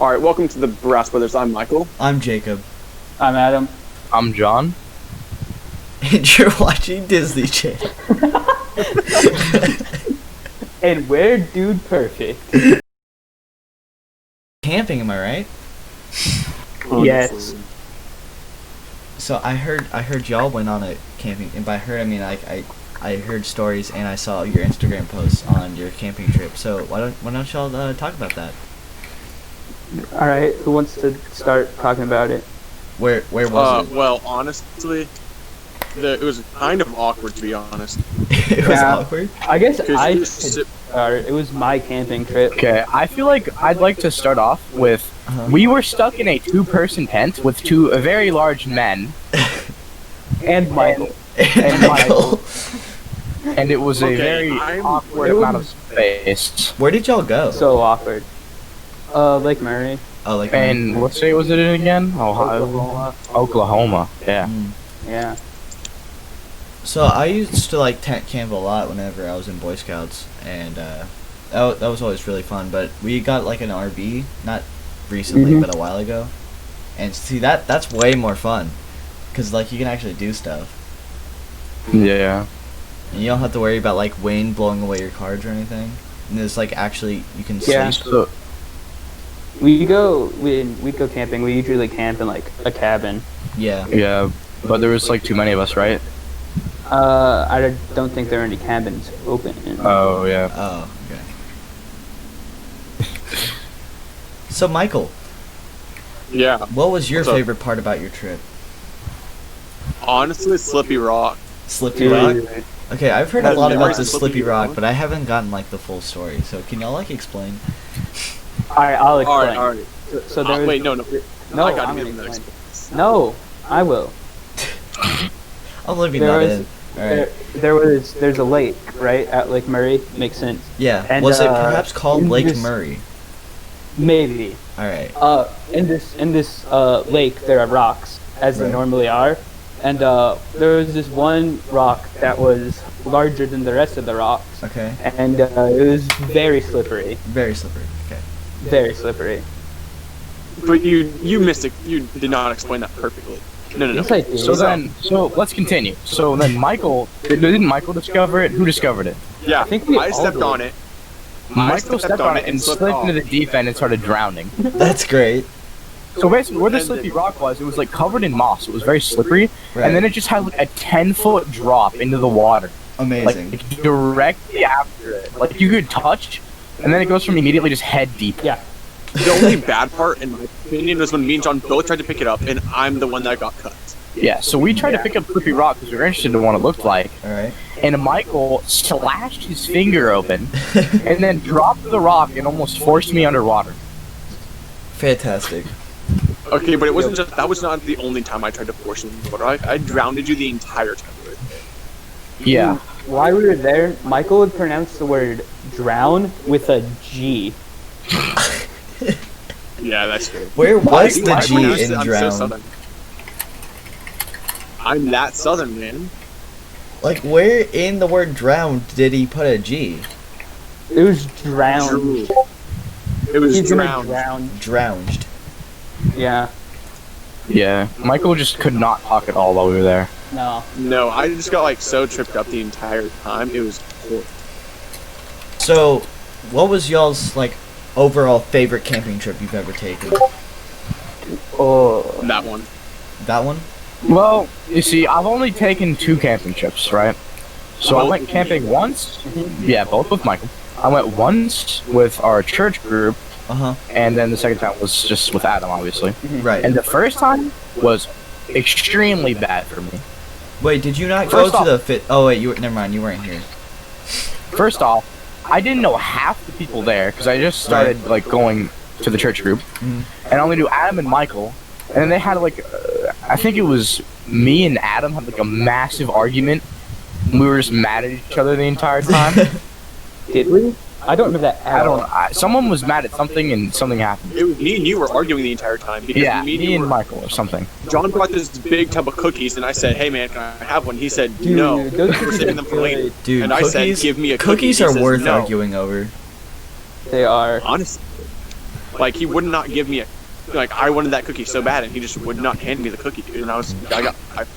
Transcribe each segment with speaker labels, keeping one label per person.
Speaker 1: All right, welcome to the Brass Brothers. I'm Michael.
Speaker 2: I'm Jacob.
Speaker 3: I'm Adam.
Speaker 4: I'm John.
Speaker 2: And you're watching Disney Channel.
Speaker 3: And we're Dude Perfect.
Speaker 2: Camping, am I right?
Speaker 3: Yes.
Speaker 2: So I heard y'all went on a camping, and by heard I mean I heard stories and I saw your Instagram posts on your camping trip. So why don't y'all talk about that?
Speaker 3: All right, who wants to start talking about it?
Speaker 2: Where was it?
Speaker 1: Well, honestly, it was kind of awkward, to be honest.
Speaker 2: It was
Speaker 3: Yeah.
Speaker 2: awkward.
Speaker 3: I guess
Speaker 1: 'Cause
Speaker 3: I
Speaker 1: you
Speaker 3: could
Speaker 1: sit-
Speaker 3: start. It was my camping trip.
Speaker 4: Okay, I feel like I'd like to start off with we were stuck in a two-person tent with two very large men,
Speaker 3: And Michael.
Speaker 2: And
Speaker 3: Michael.
Speaker 4: and it was a
Speaker 1: Okay,
Speaker 4: very awkward
Speaker 3: it
Speaker 4: amount of
Speaker 3: was-
Speaker 4: space.
Speaker 2: Where did y'all go?
Speaker 3: So awkward. Lake Murray.
Speaker 2: Oh, like
Speaker 4: And what state was it in again? Ohio,
Speaker 3: Oklahoma.
Speaker 4: Oklahoma. Yeah.
Speaker 2: Mm.
Speaker 3: Yeah.
Speaker 2: So I used to like tent camp a lot whenever I was in Boy Scouts, and that was always really fun. But we got like an RV, not recently,
Speaker 3: Mhm.
Speaker 2: but a while ago, and see that's way more fun, cause like you can actually do stuff,
Speaker 4: Yeah.
Speaker 2: and you don't have to worry about like wind blowing away your cards or anything. And it's like actually you can
Speaker 3: Yeah.
Speaker 2: sleep.
Speaker 4: So,
Speaker 3: We go camping. We usually camp in like a cabin.
Speaker 2: Yeah.
Speaker 4: yeah, but there was like too many of us, right?
Speaker 3: I don't think there are any cabins open.
Speaker 4: Oh yeah.
Speaker 2: Oh, okay. So Michael,
Speaker 1: Yeah,
Speaker 2: what was your
Speaker 1: What's up?
Speaker 2: favorite part about your trip?
Speaker 1: honestly, Slippy Rock.
Speaker 2: Slippy Rock.
Speaker 3: Dude.
Speaker 2: Okay, I've heard a
Speaker 1: Has
Speaker 2: lot
Speaker 1: memories
Speaker 2: about the
Speaker 1: of
Speaker 2: Slippy
Speaker 1: Slippy
Speaker 2: Rock,
Speaker 1: Rock?
Speaker 2: but I haven't gotten like the full story. So can y'all like explain?
Speaker 3: All right, I'll explain.
Speaker 1: All right.
Speaker 3: So there was,
Speaker 1: Wait, no.
Speaker 3: No,
Speaker 1: I gotta
Speaker 3: I'm
Speaker 1: give
Speaker 3: gonna
Speaker 1: him the
Speaker 3: explain.
Speaker 1: next.
Speaker 3: No, I will.
Speaker 2: I'm leaving
Speaker 3: There
Speaker 2: that
Speaker 3: was-
Speaker 2: in. Alright.
Speaker 3: There's a lake, right, at Lake Murray. Makes sense.
Speaker 2: Yeah.
Speaker 3: and,
Speaker 2: Was it
Speaker 3: uh,
Speaker 2: perhaps called
Speaker 3: in
Speaker 2: Lake
Speaker 3: this-
Speaker 2: Murray?
Speaker 3: Maybe.
Speaker 2: Alright.
Speaker 3: In this lake, there are rocks, as
Speaker 2: Right.
Speaker 3: there normally are, and there was this one rock that was larger than the rest of the rocks,
Speaker 2: Okay.
Speaker 3: and it was very slippery.
Speaker 2: Very slippery. Okay.
Speaker 3: Very slippery.
Speaker 1: But you missed it. You did not explain that perfectly. No.
Speaker 3: Yes, I did.
Speaker 4: So let's continue. So then didn't Michael discover it? Who discovered it?
Speaker 1: Yeah,
Speaker 3: I think we all
Speaker 1: stepped
Speaker 3: did.
Speaker 1: on it.
Speaker 4: Michael stepped on it and
Speaker 1: slipped
Speaker 4: slipped
Speaker 1: off.
Speaker 4: into the deep end and started drowning.
Speaker 2: That's great.
Speaker 4: So basically, where the Slippy Rock was, it was like covered in moss. It was very slippery,
Speaker 2: Right.
Speaker 4: and then it just had like a 10-foot drop into the water,
Speaker 2: Amazing.
Speaker 4: like directly after it. Like you could touch, and then it goes from immediately just head deep.
Speaker 3: Yeah.
Speaker 1: The only bad part, in my opinion, was when me and John both tried to pick it up, and I'm the one that got cut.
Speaker 4: Yeah. So we tried to pick up Slippy Rock because we were interested in what it looked like,
Speaker 2: Alright.
Speaker 4: and Michael slashed his finger open, and then dropped the rock and almost forced me underwater.
Speaker 2: Fantastic.
Speaker 1: Okay, but it wasn't just that. Was not the only time I tried to force you into the water. I drowned you the entire time.
Speaker 4: Yeah.
Speaker 3: While we were there, Michael would pronounce the word drown with a G.
Speaker 1: Yeah, that's true.
Speaker 2: Where was the
Speaker 1: I
Speaker 2: G
Speaker 1: pronounced
Speaker 2: in
Speaker 1: it- I'm so
Speaker 2: drown?
Speaker 1: southern. I'm that southern, man.
Speaker 2: Like where in the word drown did he put a G?
Speaker 3: It was drowned.
Speaker 1: Drool. It was
Speaker 3: He's gonna
Speaker 1: drowned.
Speaker 3: drown.
Speaker 2: Drowned.
Speaker 3: Yeah.
Speaker 4: Yeah. Michael just could not talk at all while we were there.
Speaker 3: No.
Speaker 1: No, I just got like so tripped up the entire time. It was horrible.
Speaker 2: So, what was y'all's like overall favorite camping trip you've ever taken?
Speaker 3: Oh.
Speaker 1: That one.
Speaker 2: That one?
Speaker 4: Well, you see, I've only taken 2 camping trips, right? So I
Speaker 1: Both
Speaker 4: went
Speaker 1: with
Speaker 4: camping once. Yeah, both with Michael. I went once with our church group,
Speaker 2: Uh-huh.
Speaker 4: and then the second time was just with Adam, obviously.
Speaker 2: Right.
Speaker 4: And the first time was extremely bad for me.
Speaker 2: Wait, did you not
Speaker 4: First
Speaker 2: go
Speaker 4: off-
Speaker 2: to the fit? Oh wait, never mind, you weren't here.
Speaker 4: First off, I didn't know half the people there because I just started like going to the church group,
Speaker 2: Mhm.
Speaker 4: and I only knew Adam and Michael. And then they had like, I think it was me and Adam had like a massive argument. We were just mad at each other the entire time.
Speaker 3: Did we? I don't remember that at
Speaker 4: I don't.
Speaker 3: all.
Speaker 4: Someone was mad at something and something happened.
Speaker 1: It was me and you were arguing the entire time because
Speaker 4: Yeah,
Speaker 1: me and
Speaker 4: me
Speaker 1: you
Speaker 4: and
Speaker 1: were.
Speaker 4: Michael or something.
Speaker 1: John brought this big tub of cookies, and I said, "Hey man, can I have one?" He said,
Speaker 3: Dude,
Speaker 1: "No,
Speaker 3: those
Speaker 1: we're
Speaker 3: cookies
Speaker 1: saving
Speaker 3: are
Speaker 1: them for later."
Speaker 3: good.
Speaker 2: Dude,
Speaker 1: And I said, "Give me a cookie."
Speaker 2: cookies
Speaker 1: He
Speaker 2: are
Speaker 1: says,
Speaker 2: worth
Speaker 1: "No."
Speaker 2: arguing over.
Speaker 3: They are.
Speaker 1: Honestly, Like he would not give me a like I wanted that cookie so bad, and he just would not hand me the cookie, dude. And I got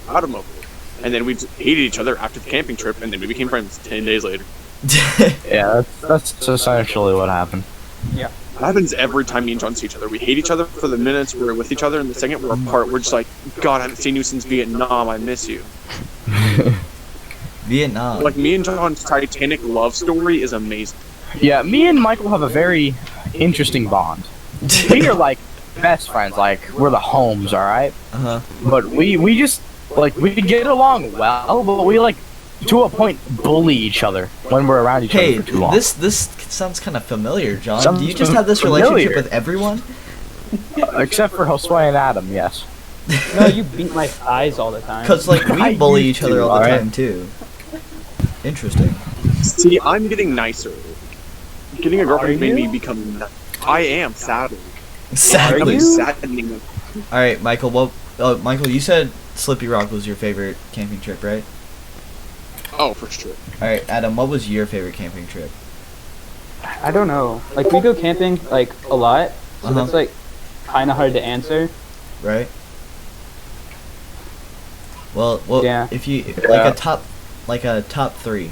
Speaker 1: out of him over it. And then we just hated each other after the camping trip, and then we became friends 10 days later.
Speaker 4: Yeah, that's essentially what happened.
Speaker 1: It happens every time me and John see each other. We hate each other for the minutes we're with each other, and the second we're apart, we're just like, God, I haven't seen you since Vietnam. I miss you.
Speaker 2: Vietnam.
Speaker 1: Like me and John's Titanic love story is amazing.
Speaker 4: Yeah, me and Michael have a very interesting bond. We are like best friends, like we're the homes, alright?
Speaker 2: Uh-huh.
Speaker 4: But we just like we get along well, but we like to a point bully each other when we're around each
Speaker 2: Hey,
Speaker 4: other for too long.
Speaker 2: this sounds kind of familiar, John.
Speaker 4: Sounds
Speaker 2: Do you just have this
Speaker 4: familiar.
Speaker 2: relationship with everyone?
Speaker 4: Except for Josue and Adam, yes.
Speaker 3: No, you beat my thighs all the time.
Speaker 2: Because like we
Speaker 4: I
Speaker 2: bully
Speaker 4: used
Speaker 2: each other
Speaker 4: to,
Speaker 2: all the
Speaker 4: alright?
Speaker 2: time too. Interesting.
Speaker 1: See, I'm getting nicer. Getting a girlfriend
Speaker 3: Are
Speaker 1: made me
Speaker 3: you?
Speaker 1: become. I am sadly.
Speaker 2: Sadly.
Speaker 3: you?
Speaker 1: Saddening.
Speaker 2: All right, Michael. Well, Michael, you said Slippy Rock was your favorite camping trip, right?
Speaker 1: Oh, for sure.
Speaker 2: All right, Adam. What was your favorite camping trip?
Speaker 3: I don't know. Like we go camping like a lot, so
Speaker 2: Uh-huh.
Speaker 3: that's like kind of hard to answer.
Speaker 2: Right. Well,
Speaker 3: Yeah.
Speaker 2: if you
Speaker 4: Yeah.
Speaker 2: like a top 3.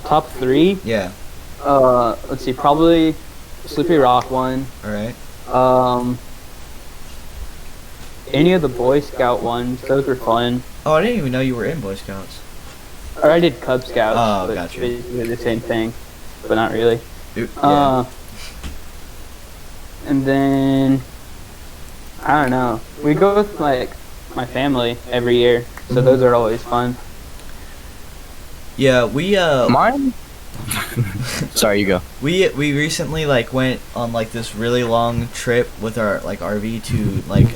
Speaker 3: Top 3.
Speaker 2: Yeah.
Speaker 3: Let's see. Probably Slippery Rock one.
Speaker 2: All right.
Speaker 3: Any of the Boy Scout ones. Those were fun.
Speaker 2: Oh, I didn't even know you were in Boy Scouts.
Speaker 3: Or I did Cub Scouts.
Speaker 2: Oh,
Speaker 3: but
Speaker 2: gotcha.
Speaker 3: basically the same thing, but not really.
Speaker 2: Yeah.
Speaker 3: And then I don't know. We go with like my family every year, so those are always fun.
Speaker 2: Yeah. We
Speaker 4: Mine? Sorry, you go.
Speaker 2: we recently like went on like this really long trip with our like RV to like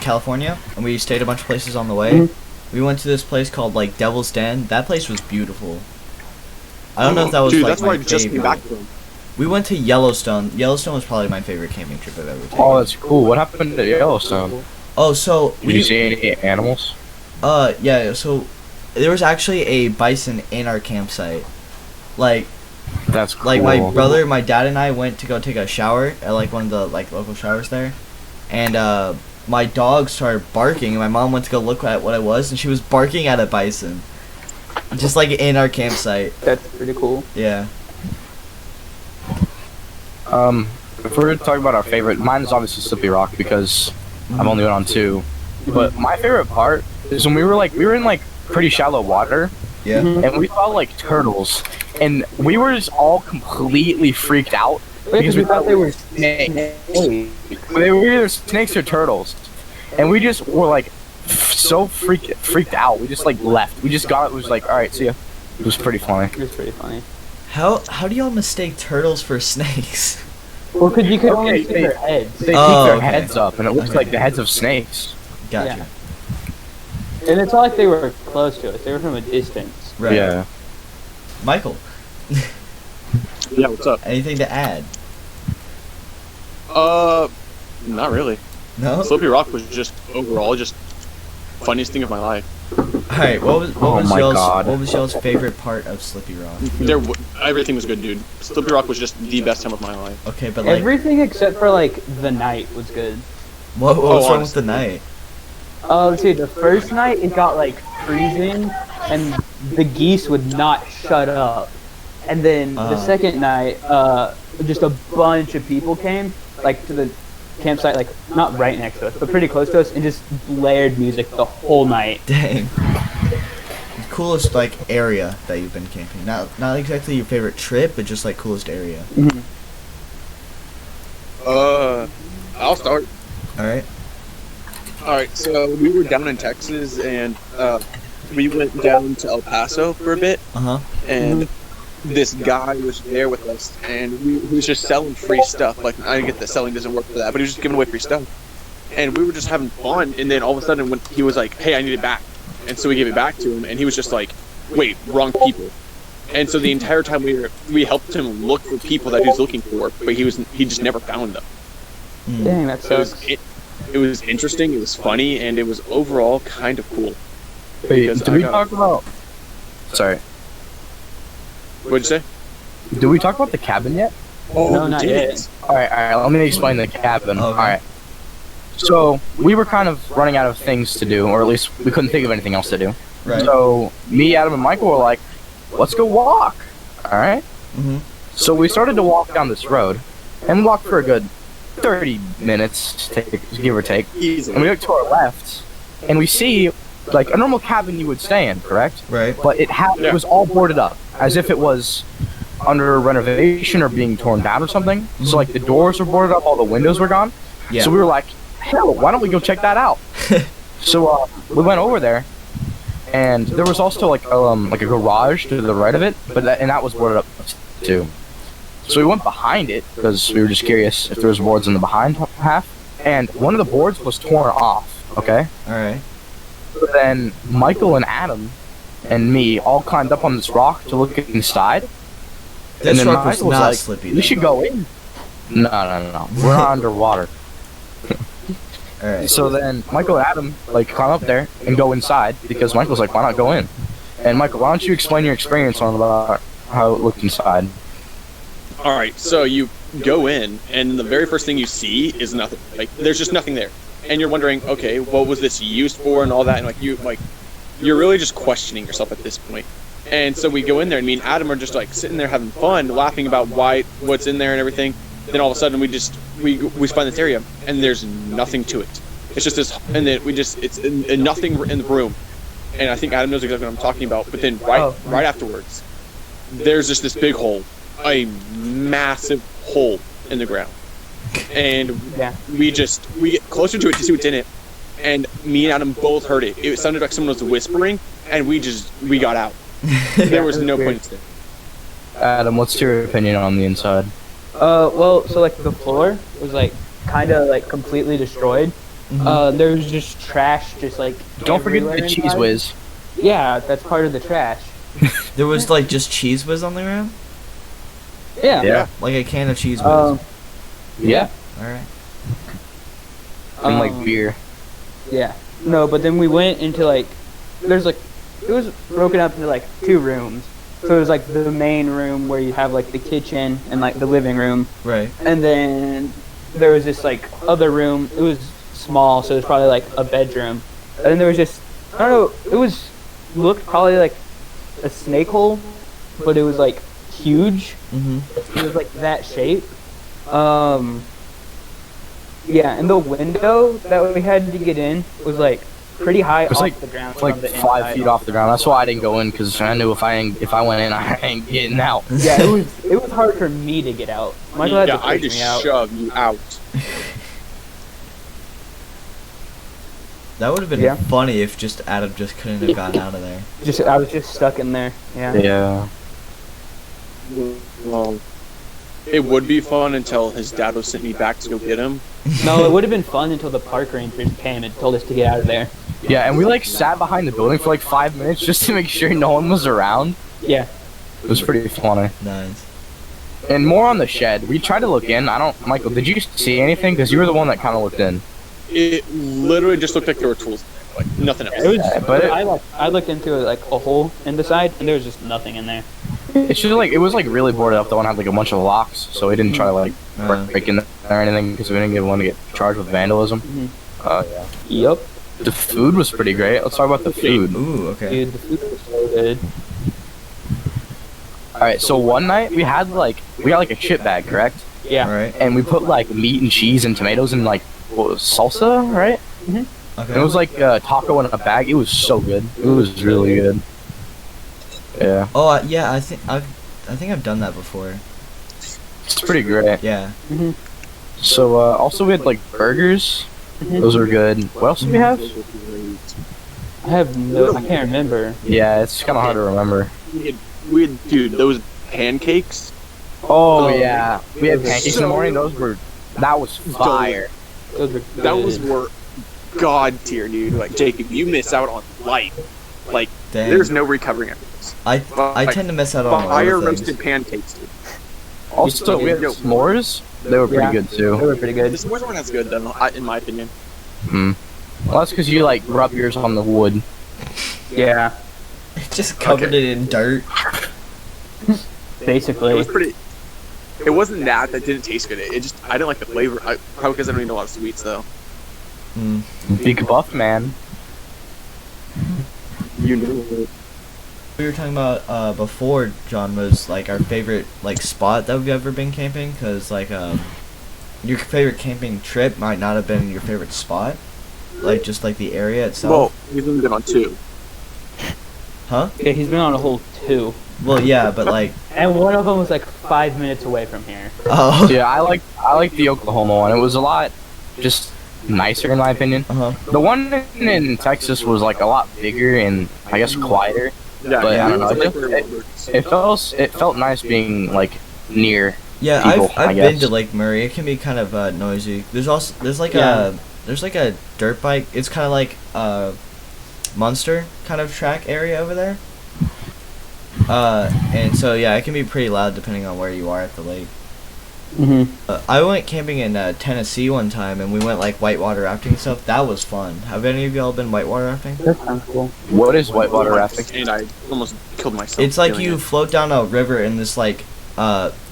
Speaker 2: California, and we stayed a bunch of places on the way. We went to this place called like Devil's Den. That place was beautiful. I don't know if that was
Speaker 1: Dude,
Speaker 2: like
Speaker 1: that's
Speaker 2: my
Speaker 1: where I just came
Speaker 2: favorite.
Speaker 1: back from.
Speaker 2: We went to Yellowstone. Yellowstone was probably my favorite camping trip I've ever taken.
Speaker 4: Oh, that's cool. What happened to Yellowstone?
Speaker 2: Oh, so
Speaker 4: Did you see any animals?
Speaker 2: yeah, so there was actually a bison in our campsite. Like
Speaker 4: That's cool.
Speaker 2: like my brother, my dad and I went to go take a shower at like one of the like local showers there. And my dog started barking, and my mom went to go look at what it was, and she was barking at a bison. Just like in our campsite.
Speaker 3: That's pretty cool.
Speaker 2: Yeah.
Speaker 4: If we're talking about our favorite, mine is obviously Slippy Rock because I've only went on 2. But my favorite part is when we were in like pretty shallow water,
Speaker 2: Yeah.
Speaker 4: and we saw like turtles, and we were just all completely freaked out
Speaker 3: Because we thought they were
Speaker 4: snakes. They were either snakes or turtles, and we just were like so freaked out. We just like left. We just got it. Was like, all right, see ya. It was pretty funny.
Speaker 3: It was pretty funny.
Speaker 2: How do y'all mistake turtles for snakes?
Speaker 3: Well, because you could only
Speaker 4: Okay,
Speaker 3: see their heads.
Speaker 4: They
Speaker 2: Oh,
Speaker 4: keep their
Speaker 2: okay.
Speaker 4: heads up, and it looks
Speaker 2: Okay.
Speaker 4: like the heads of snakes.
Speaker 2: Gotcha.
Speaker 3: Yeah. And it's not like they were close to us. They were from a distance.
Speaker 2: Right.
Speaker 4: Yeah.
Speaker 2: Michael,
Speaker 1: Yeah, what's up?
Speaker 2: anything to add?
Speaker 1: Not really.
Speaker 2: No?
Speaker 1: Slippy Rock was just overall just funniest thing of my life.
Speaker 2: Alright, what
Speaker 4: Oh my God.
Speaker 2: was y'all's favorite part of Slippy Rock?
Speaker 1: Everything was good, dude. Slippy Rock was just the best time of my life.
Speaker 2: Okay, but like
Speaker 3: Everything except for like the night was good.
Speaker 2: what was wrong with
Speaker 1: honestly.
Speaker 2: the night?
Speaker 3: Let's see. The first night it got like freezing, and the geese would not shut up. And then the second night, just a bunch of people came like to the campsite, like not right next to us, but pretty close to us, and just blared music the whole night.
Speaker 2: Dang. Coolest like area that you've been camping. Not exactly your favorite trip, but just like coolest area.
Speaker 1: I'll start.
Speaker 2: Alright?
Speaker 1: Alright, so we were down in Texas, and we went down to El Paso for a bit,
Speaker 2: Uh-huh.
Speaker 1: and this guy was there with us, and he was just selling free stuff. Like, I get that selling doesn't work for that, but he was just giving away free stuff. And we were just having fun, and then all of a sudden when he was like, hey, I need it back. And so we gave it back to him, and he was just like, wait, wrong people. And so the entire time we helped him look for people that he was looking for, but he just never found them.
Speaker 2: Mm.
Speaker 3: Dang, that
Speaker 1: So
Speaker 3: sucks.
Speaker 1: it was interesting, it was funny, and it was overall kind of cool.
Speaker 4: Wait,
Speaker 1: Because
Speaker 4: did
Speaker 1: I
Speaker 4: we
Speaker 1: got-
Speaker 4: talk about? Sorry.
Speaker 1: What'd you say?
Speaker 4: Did we talk about the cabin yet?
Speaker 1: Oh,
Speaker 3: No, not
Speaker 1: did
Speaker 3: yet.
Speaker 1: it?
Speaker 4: All right. Let me explain the cabin.
Speaker 2: Okay.
Speaker 4: All right. So we were kind of running out of things to do, or at least we couldn't think of anything else to do.
Speaker 2: Right.
Speaker 4: So me, Adam, and Michael were like, "Let's go walk." All right.
Speaker 2: Mhm.
Speaker 4: So we started to walk down this road, and we walked for a good 30 minutes, give or take. And
Speaker 1: Easily.
Speaker 4: we look to our left, and we see like a normal cabin you would stay in, correct?
Speaker 2: Right.
Speaker 4: But it was all boarded up, as if it was under renovation or being torn down or something. So like the doors were boarded up, all the windows were gone.
Speaker 2: Yeah.
Speaker 4: So we were like, hell, why don't we go check that out? So we went over there, and there was also like a garage to the right of it, and that was boarded up too. So we went behind it because we were just curious if there was boards in the behind half, and one of the boards was torn off. Okay.
Speaker 2: All right.
Speaker 4: So then Michael and Adam and me all climbed up on this rock to look inside.
Speaker 2: This
Speaker 4: and then
Speaker 2: rock was
Speaker 4: Michael
Speaker 2: not
Speaker 4: like,
Speaker 2: slippy.
Speaker 4: "We
Speaker 2: though.
Speaker 4: should go in." No. We're not underwater.
Speaker 2: All right.
Speaker 4: So then Michael and Adam like climb up there and go inside because Michael's like, "Why not go in?" And Michael, why don't you explain your experience on about how it looked inside?
Speaker 1: All right, so you go in, and the very first thing you see is nothing. Like, there's just nothing there, and you're wondering, okay, what was this used for, and all that, and you're really just questioning yourself at this point. And so we go in there, and me and Adam are just like sitting there having fun, laughing about what's in there and everything. Then all of a sudden, we find this area, and there's nothing to it. It's just this, and then it's nothing in the room. And I think Adam knows exactly what I'm talking about. But then right afterwards, there's just this big hole. A massive hole in the ground, and
Speaker 3: Yeah.
Speaker 1: we get closer to it to see what's in it, and me and Adam both heard it. It sounded like someone was whispering, and we got out. There was no point in staying.
Speaker 4: Adam, what's your opinion on the inside?
Speaker 3: Well, so like the floor was like kind of like completely destroyed. There was just trash, just like
Speaker 4: Don't forget
Speaker 3: everywhere
Speaker 4: the cheese
Speaker 3: inside.
Speaker 4: whiz.
Speaker 3: Yeah, that's part of the trash.
Speaker 2: There was like just cheese whiz on the ground,
Speaker 3: Yeah.
Speaker 4: Yeah.
Speaker 2: like a can of cheese whiz.
Speaker 4: Yeah.
Speaker 2: All right.
Speaker 4: And like
Speaker 3: Um,
Speaker 4: beer.
Speaker 3: Yeah. No, but then we went into like, there's like, it was broken up into like 2 rooms. So it was like the main room where you have like the kitchen and like the living room,
Speaker 2: Right.
Speaker 3: and then there was this like other room. It was small, so it was probably like a bedroom. And then there was just, I don't know, it looked probably like a snake hole, but it was like huge.
Speaker 2: Mhm.
Speaker 3: It was like that shape. Yeah, and the window that we had to get in was like pretty high
Speaker 4: It was
Speaker 3: off
Speaker 4: like
Speaker 3: the ground.
Speaker 4: like
Speaker 3: from the
Speaker 4: 5
Speaker 3: inside.
Speaker 4: feet off the ground. That's why I didn't go in because I knew if I went in, I ain't getting out.
Speaker 3: Yeah, it was hard for me to get out. Michael had
Speaker 1: Yeah,
Speaker 3: to
Speaker 1: I
Speaker 3: push
Speaker 1: just
Speaker 3: me out.
Speaker 1: shoved you out.
Speaker 2: That would have been
Speaker 3: Yeah.
Speaker 2: funny if just Adam just couldn't have gotten out of there.
Speaker 3: I was just stuck in there. Yeah.
Speaker 4: Yeah.
Speaker 1: Well, it would be fun until his dad was sent me back to go get him.
Speaker 3: No, it would have been fun until the park rangers came and told us to get out of there.
Speaker 4: Yeah, and we like sat behind the building for like 5 minutes just to make sure no one was around.
Speaker 3: Yeah.
Speaker 4: It was pretty funny.
Speaker 2: Nice.
Speaker 4: And more on the shed. We tried to look in. Michael, did you see anything? Because you were the one that kind of looked in.
Speaker 1: It literally just looked like there were tools in there, like nothing else.
Speaker 3: It was,
Speaker 4: Yeah, but
Speaker 3: I looked into like a hole in the side, and there was just nothing in there.
Speaker 4: It's just like it was like really boarded up. The one had like a bunch of locks, so we didn't try to like break in there or anything because we didn't want to get charged with vandalism.
Speaker 3: Mhm.
Speaker 4: Yeah.
Speaker 3: Yup.
Speaker 4: The food was pretty great. Let's talk about the food.
Speaker 2: Ooh, okay.
Speaker 3: Dude, the food was so good.
Speaker 4: All right. So one night we got like a chip bag, correct?
Speaker 3: Yeah.
Speaker 2: All right.
Speaker 4: And we put like meat and cheese and tomatoes and like what was salsa, right?
Speaker 2: Okay.
Speaker 4: And it was like taco in a bag. It was so good. It was really good. Yeah.
Speaker 2: Oh, yeah. I think I've done that before.
Speaker 4: It's pretty great.
Speaker 2: Yeah.
Speaker 4: So also we had like burgers. Those were good. What else did we have?
Speaker 3: I can't remember.
Speaker 4: Yeah, it's kind of hard to remember.
Speaker 1: We had, dude, those pancakes.
Speaker 4: Oh yeah, we had pancakes in the morning. That was fire.
Speaker 3: Those were good.
Speaker 1: Those were god tier, dude. Like, Jacob, you miss out on life. Like,
Speaker 2: Dang.
Speaker 1: there's no recovering after this.
Speaker 2: I
Speaker 1: Like,
Speaker 2: tend to miss out on a lot
Speaker 1: Fire
Speaker 2: of
Speaker 1: roasted
Speaker 2: things.
Speaker 1: pancakes, dude.
Speaker 4: Also, we had
Speaker 1: Yo.
Speaker 4: s'mores. They were pretty
Speaker 3: Yeah.
Speaker 4: good
Speaker 3: They
Speaker 4: too.
Speaker 3: were pretty good.
Speaker 1: The s'mores weren't as good, though, in my opinion.
Speaker 4: Well, that's because you like rub yours on the wood.
Speaker 3: Yeah.
Speaker 2: Just covered it in dirt.
Speaker 1: It
Speaker 3: Basically.
Speaker 1: was pretty. it wasn't that didn't taste good. It just I didn't like the flavor. Probably because I don't eat a lot of sweets though.
Speaker 2: Mm.
Speaker 4: Big buff man.
Speaker 1: You knew it.
Speaker 2: We were talking about before, John, was like our favorite like spot that we've ever been camping, because like your favorite camping trip might not have been your favorite spot, like just like the area
Speaker 1: Well,
Speaker 2: itself.
Speaker 1: we've only been on 2.
Speaker 2: Huh?
Speaker 3: Yeah, he's been on a whole 2.
Speaker 2: Well, yeah, but like
Speaker 3: And one of them was like 5 minutes away from here.
Speaker 2: oh
Speaker 4: Yeah, I like the Oklahoma one. It was a lot just nicer in my opinion. The one in Texas was like a lot bigger and I guess quieter.
Speaker 1: Yeah,
Speaker 4: But I don't know,
Speaker 1: it
Speaker 4: It felt nice being like near.
Speaker 2: yeah,
Speaker 4: people, I
Speaker 2: I've been
Speaker 4: guess.
Speaker 2: to Lake Murray. It can be kind of noisy. There's like
Speaker 3: Yeah.
Speaker 2: a dirt bike. It's kind of like Munster kind of track area over there. And so yeah, it can be pretty loud depending on where you are at the lake.
Speaker 3: Mm-hmm.
Speaker 2: I went camping in Tennessee one time, and we went like whitewater rafting and stuff. That was fun. Have any of y'all been whitewater rafting?
Speaker 3: That sounds cool.
Speaker 4: What is whitewater rafting?
Speaker 1: And I almost killed myself.
Speaker 2: It's like
Speaker 1: doing
Speaker 2: you
Speaker 1: it.
Speaker 2: float down a river in this like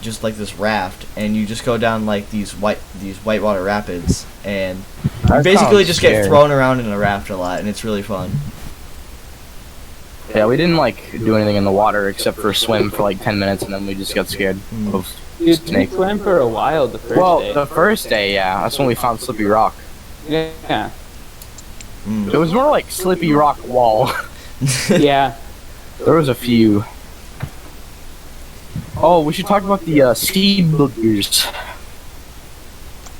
Speaker 2: just like this raft, and you just go down like these whitewater rapids, and you
Speaker 4: That
Speaker 2: basically
Speaker 4: sounds
Speaker 2: just get
Speaker 4: scary.
Speaker 2: thrown around in a raft a lot, and it's really fun.
Speaker 4: Yeah, we didn't like do anything in the water except for swim for like 10 minutes and then we just got scared of
Speaker 3: Dude, we
Speaker 4: snakes.
Speaker 3: swam for a while the first
Speaker 4: Well,
Speaker 3: day.
Speaker 4: the first day, yeah, that's when we found Slippy Rock.
Speaker 3: Yeah.
Speaker 2: Mm.
Speaker 4: It was more like Slippy Rock Wall.
Speaker 3: Yeah.
Speaker 4: There was a few. Oh, we should talk about the sea boogers.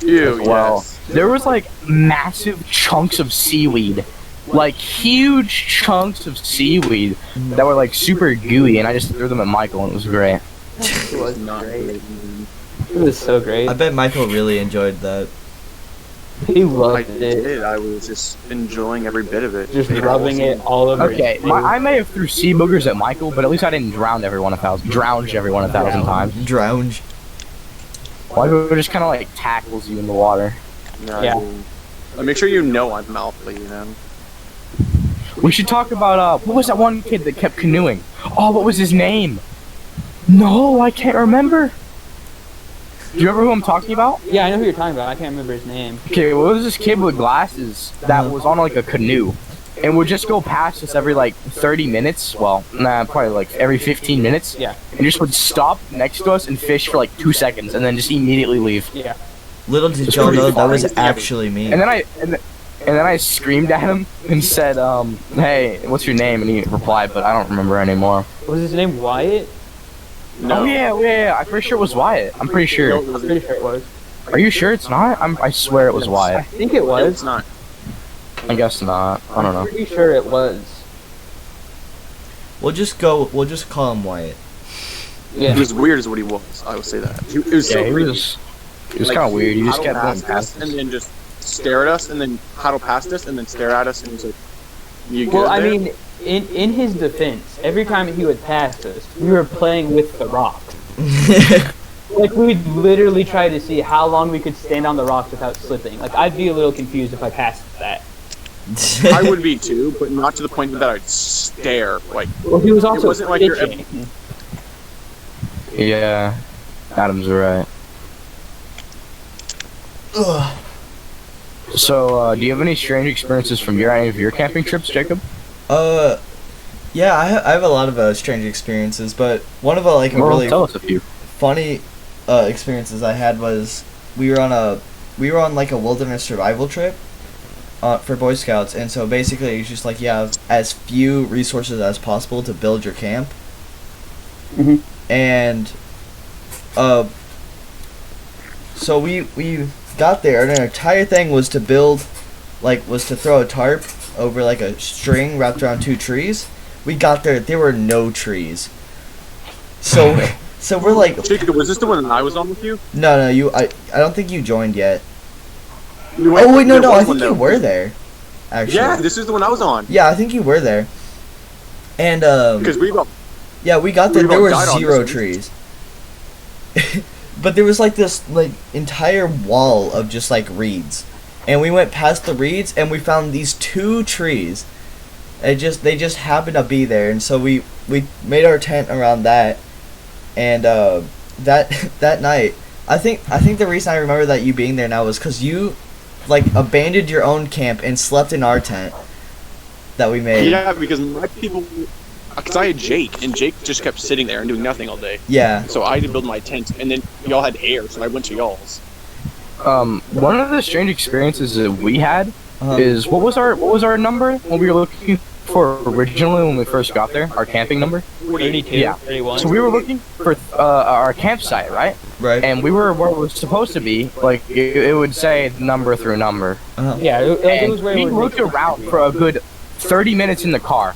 Speaker 1: Ew,
Speaker 4: Well,
Speaker 1: yes.
Speaker 4: there was like massive chunks of seaweed. Like huge chunks of seaweed that were like super gooey, and I just threw them at Michael, and it was great.
Speaker 3: It was
Speaker 1: Not
Speaker 3: great.
Speaker 1: great.
Speaker 3: It was so great.
Speaker 2: I bet Michael really enjoyed that.
Speaker 3: He
Speaker 1: I
Speaker 3: loved it.
Speaker 1: did. I was just enjoying every bit of it.
Speaker 3: Just
Speaker 1: Made
Speaker 3: rubbing it
Speaker 1: awesome.
Speaker 3: all over
Speaker 4: Okay,
Speaker 3: his face.
Speaker 4: I may have threw sea boogers at Michael, but at least I didn't drown everyone 1,000 times.
Speaker 2: Drowned.
Speaker 4: Michael just kind of like tackles you in the water.
Speaker 3: Yeah.
Speaker 1: Make sure you know I'm mouthy, you know.
Speaker 4: We should talk about what was that one kid that kept canoeing? Oh, what was his name? No, I can't remember. Do you remember who I'm talking about?
Speaker 3: Yeah, I know who you're talking about. I can't remember his name.
Speaker 4: Okay, well, it was this kid with glasses that was on like a canoe and would just go past us every like 30 minutes. Well, nah, probably like every 15 minutes.
Speaker 3: Yeah.
Speaker 4: And just would stop next to us and fish for like 2 seconds and then just immediately leave.
Speaker 3: Yeah.
Speaker 2: Little did
Speaker 4: It's
Speaker 2: y'all
Speaker 4: pretty
Speaker 2: know that was
Speaker 1: fun.
Speaker 2: actually me.
Speaker 4: And then I screamed at him and said, hey, what's your name? And he replied, but I don't remember anymore.
Speaker 3: Was his name Wyatt?
Speaker 1: No.
Speaker 4: Oh yeah, I'm pretty sure it was Wyatt. I'm pretty
Speaker 1: No,
Speaker 4: sure.
Speaker 1: it
Speaker 3: I'm
Speaker 1: wasn't.
Speaker 3: pretty sure it was.
Speaker 4: Are you sure it's not? I swear it was
Speaker 3: I
Speaker 4: Wyatt.
Speaker 3: think it
Speaker 1: It's
Speaker 3: was.
Speaker 1: not.
Speaker 4: I guess not. I don't
Speaker 3: I'm
Speaker 4: know.
Speaker 3: pretty sure it was.
Speaker 2: We'll just call him Wyatt.
Speaker 1: He
Speaker 3: Yeah.
Speaker 1: was weird as what he was. I would say that. It was so
Speaker 4: Yeah, he
Speaker 1: creepy.
Speaker 4: was kind
Speaker 1: Like,
Speaker 4: of weird. He just
Speaker 1: paddle
Speaker 4: kept going
Speaker 1: past
Speaker 4: past
Speaker 1: us
Speaker 4: us.
Speaker 1: and then just stare at us and then paddle past us and then stare at us and he's like, "You good?"
Speaker 3: Well, I
Speaker 1: there?"
Speaker 3: mean, in his defense, every time he would pass us, we were playing with the rocks. Like, we'd literally try to see how long we could stand on the rocks without slipping. Like, I'd be a little confused if I passed that.
Speaker 1: I would be too, but not to the point that I'd stare. Like,
Speaker 3: Well, he was also
Speaker 1: wasn't like your-
Speaker 3: pitching.
Speaker 4: Yeah, Adam's right.
Speaker 2: Ugh.
Speaker 4: So, do you have any strange experiences from any of your camping trips, Jacob?
Speaker 2: Yeah, I have a lot of strange experiences, but one of the like
Speaker 4: Well,
Speaker 2: really
Speaker 4: tell us a few.
Speaker 2: funny experiences I had was we were on like a wilderness survival trip for Boy Scouts, and so basically it's just like you have as few resources as possible to build your camp.
Speaker 3: Mhm.
Speaker 2: And so we got there, and our entire thing was to throw a tarp over like a string wrapped around 2 trees. We got there were no trees. So so we're like,
Speaker 1: Jacob, was this the one that I was on with you?
Speaker 2: no, I don't think you joined yet.
Speaker 1: We went-
Speaker 2: Oh wait, no,
Speaker 1: there
Speaker 2: I
Speaker 1: was
Speaker 2: think
Speaker 1: one
Speaker 2: you
Speaker 1: that-
Speaker 2: were there. Actually,
Speaker 1: Yeah, this is the one I was on.
Speaker 2: yeah, I think you were there. And
Speaker 1: Because we got
Speaker 2: yeah, we got there.
Speaker 1: we
Speaker 2: There
Speaker 1: both
Speaker 2: were
Speaker 1: died on
Speaker 2: 0
Speaker 1: this one.
Speaker 2: trees. But there was like this like entire wall of just like reeds, and we went past the reeds and we found these 2 trees. They just happened to be there, and so we made our tent around that, and that night, I think the reason I remember that you being there now was because you, like, abandoned your own camp and slept in our tent that we made.
Speaker 1: Yeah, because my people, because I had Jake, and Jake just kept sitting there and doing nothing all day.
Speaker 2: Yeah.
Speaker 1: So I had to build my tent, and then y'all had air, so I went to y'all's.
Speaker 4: One of the strange experiences that we had
Speaker 2: Uh-huh.
Speaker 4: is what was our number when we were looking for originally when we first got there? Our camping number?
Speaker 3: 32,
Speaker 4: Yeah.
Speaker 3: 31.
Speaker 4: So we were looking for our campsite, right?
Speaker 2: Right.
Speaker 4: And we were where it was supposed to be. Like it would say number through number.
Speaker 2: Uh-huh.
Speaker 3: Yeah, it
Speaker 4: And
Speaker 3: was where
Speaker 4: we
Speaker 3: it
Speaker 4: looked around for a good 30 minutes in the car.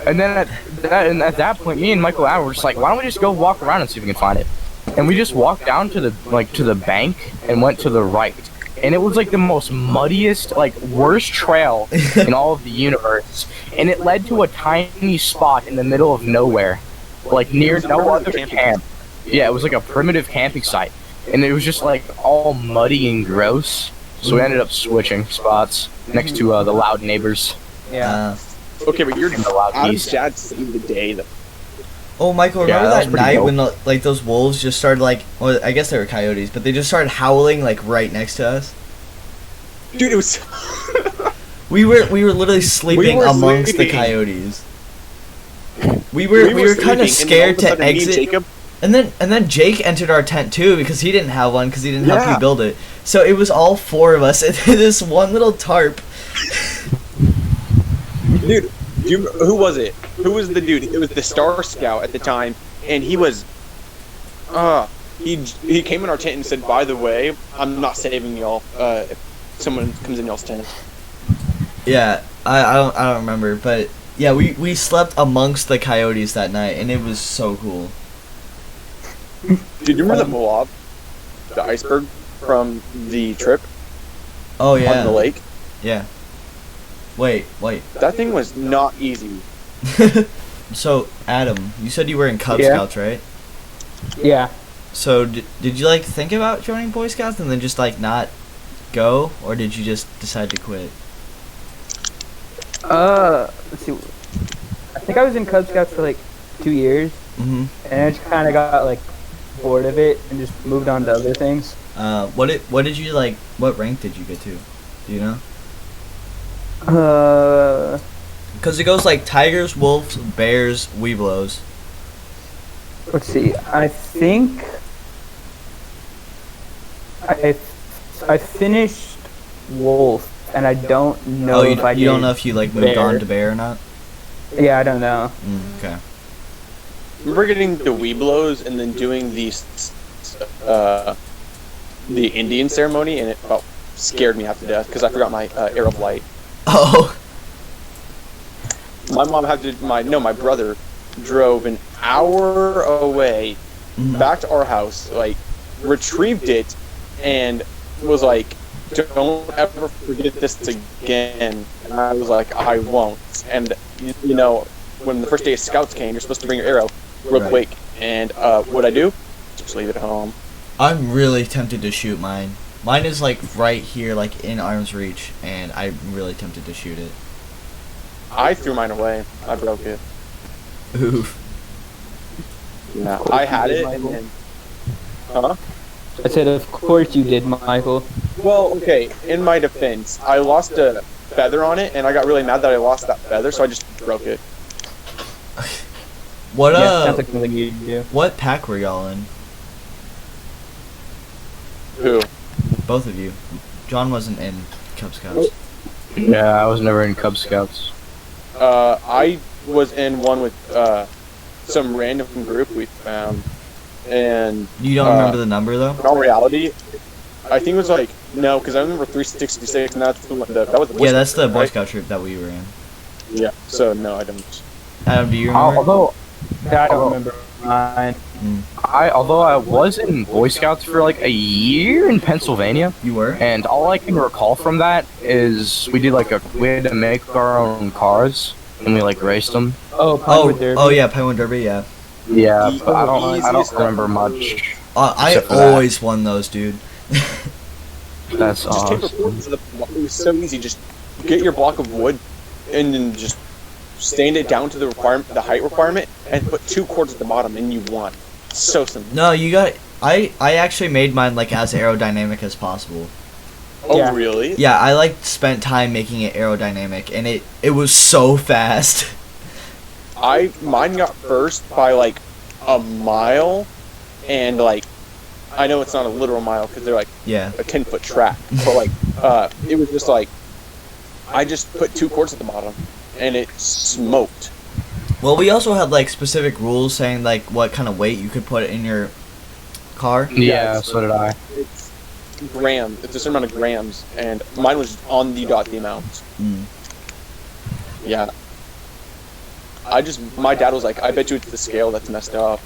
Speaker 4: And then at that point, me and Michael Allen were just like, why don't we just go walk around and see if we can find it? And we just walked down to the bank and went to the right. And it was like the most muddiest, like worst trail in all of the universe. And it led to a tiny spot in the middle of nowhere, like near no other camp. Yeah, it was like a primitive camping site. And it was just like all muddy and gross. So we ended up switching spots next to the loud neighbors.
Speaker 3: Yeah.
Speaker 1: Okay, but you're
Speaker 4: And the loud
Speaker 1: Adam's
Speaker 4: geese.
Speaker 1: dad saved the day, though.
Speaker 2: Oh, Michael,
Speaker 4: Yeah,
Speaker 2: remember
Speaker 4: that was
Speaker 2: that
Speaker 4: pretty
Speaker 2: night
Speaker 4: dope.
Speaker 2: when like those wolves just started like, well, I guess they were coyotes, but they just started howling like right next to us.
Speaker 1: Dude, it was.
Speaker 2: We were literally sleeping
Speaker 1: were
Speaker 2: amongst the
Speaker 1: sleeping.
Speaker 2: coyotes. We were kind of scared to exit,
Speaker 1: Jacob,
Speaker 2: and then Jake entered our tent too because he didn't have one because he didn't help
Speaker 1: Yeah.
Speaker 2: you build it. So it was all four of us and this one little tarp.
Speaker 1: dude, who was it? Who was the dude? It was the Star Scout at the time, and he was. He came in our tent and said, "By the way, I'm not saving y'all. If someone comes in y'all's tent."
Speaker 2: Yeah, I don't remember, but yeah, we slept amongst the coyotes that night and it was so cool.
Speaker 1: Did you remember the blob, the iceberg from the trip
Speaker 2: Oh
Speaker 1: on the
Speaker 2: yeah,
Speaker 1: lake?
Speaker 2: yeah. Wait.
Speaker 1: That thing was not easy.
Speaker 2: So Adam, you said you were in Cub
Speaker 3: Yeah.
Speaker 2: Scouts, right?
Speaker 3: Yeah.
Speaker 2: So did you like think about joining Boy Scouts and then just like not go, or did you just decide to quit?
Speaker 3: Let's see. I think I was in Cub Scouts for like 2 years,
Speaker 2: Mm-hmm.
Speaker 3: and I just kind of got like bored of it and just moved on to other things.
Speaker 2: What did you like? What rank did you get to? Do you know? Because it goes like tigers, wolves, bears, weeblos.
Speaker 3: Let's see. I think I finished wolf, and I don't know if I
Speaker 2: you don't
Speaker 3: did
Speaker 2: know if you like moved
Speaker 3: bear.
Speaker 2: on to bear or not.
Speaker 3: Yeah, I don't know.
Speaker 2: Okay.
Speaker 1: Remember getting the Weeblos and then doing the Indian ceremony, and it scared me half to death because I forgot my arrow of light.
Speaker 2: Oh.
Speaker 1: My mom had to. My brother drove an hour away
Speaker 2: Mhm.
Speaker 1: back to our house, like retrieved it, and was like, "Don't ever forget this again." And I was like, "I won't." And you know, when the first day of Scouts came, you're supposed to bring your arrow real
Speaker 2: Right.
Speaker 1: quick. And what I do? Just leave it at home.
Speaker 2: I'm really tempted to shoot mine. Mine is like right here, like in arm's reach, and I'm really tempted to shoot it.
Speaker 1: I threw mine away. I broke it.
Speaker 2: Oof.
Speaker 1: Yeah, I had it. And then, huh?
Speaker 3: I said, of course you did, Michael.
Speaker 1: Well, okay. In my defense, I lost a feather on it, and I got really mad that I lost that feather, so I just broke it.
Speaker 2: What
Speaker 3: Yeah, sounds like something you do.
Speaker 2: what pack were y'all in?
Speaker 1: Who?
Speaker 2: Both of you. John wasn't in Cub Scouts.
Speaker 4: Yeah, I was never in Cub Scouts.
Speaker 1: I was in one with some random group we found, and
Speaker 2: You don't remember the number though?
Speaker 1: in all reality, I think it was like no, because I remember 366, and that's the one that was the
Speaker 2: Yeah, that's the
Speaker 1: Scout,
Speaker 2: Boy
Speaker 1: right?
Speaker 2: Scout troop that we were in.
Speaker 1: Yeah. So no, I don't.
Speaker 2: Adam, do you remember?
Speaker 4: Although
Speaker 3: I don't remember mine.
Speaker 4: although I was in Boy Scouts for like a year in Pennsylvania,
Speaker 2: You were?
Speaker 4: and all I can recall from that is we had to make our own cars and we like raced them.
Speaker 3: Oh, Pinewood Derby.
Speaker 2: Oh yeah, Pinewood Derby, yeah.
Speaker 4: Yeah,
Speaker 1: The
Speaker 4: but I don't
Speaker 1: easiest
Speaker 4: remember much.
Speaker 2: I
Speaker 4: Except for that.
Speaker 2: always won those, dude.
Speaker 4: That's
Speaker 1: Just take a
Speaker 4: awesome.
Speaker 1: photo of the block. It was so easy. Just get your block of wood, and then just stand it down to the height requirement, and put 2 cords at the bottom, and you won. so simple.
Speaker 2: No, you got. I actually made mine like as aerodynamic as possible.
Speaker 1: Oh,
Speaker 3: Yeah.
Speaker 1: really?
Speaker 2: Yeah, I like spent time making it aerodynamic, and it was so fast.
Speaker 1: Mine got first by like a mile, and like I know it's not a literal mile because they're like
Speaker 2: Yeah.
Speaker 1: a 10-foot track, but like it was just like I just put 2 quarts at the bottom, and it smoked.
Speaker 2: Well, we also had like specific rules saying like what kind of weight you could put in your car.
Speaker 4: Yeah, so did I.
Speaker 1: It's grams. It's a certain amount of grams, and mine was on the dot the amount.
Speaker 2: Mm.
Speaker 1: Yeah. My dad was like, I bet you it's the scale that's messed up.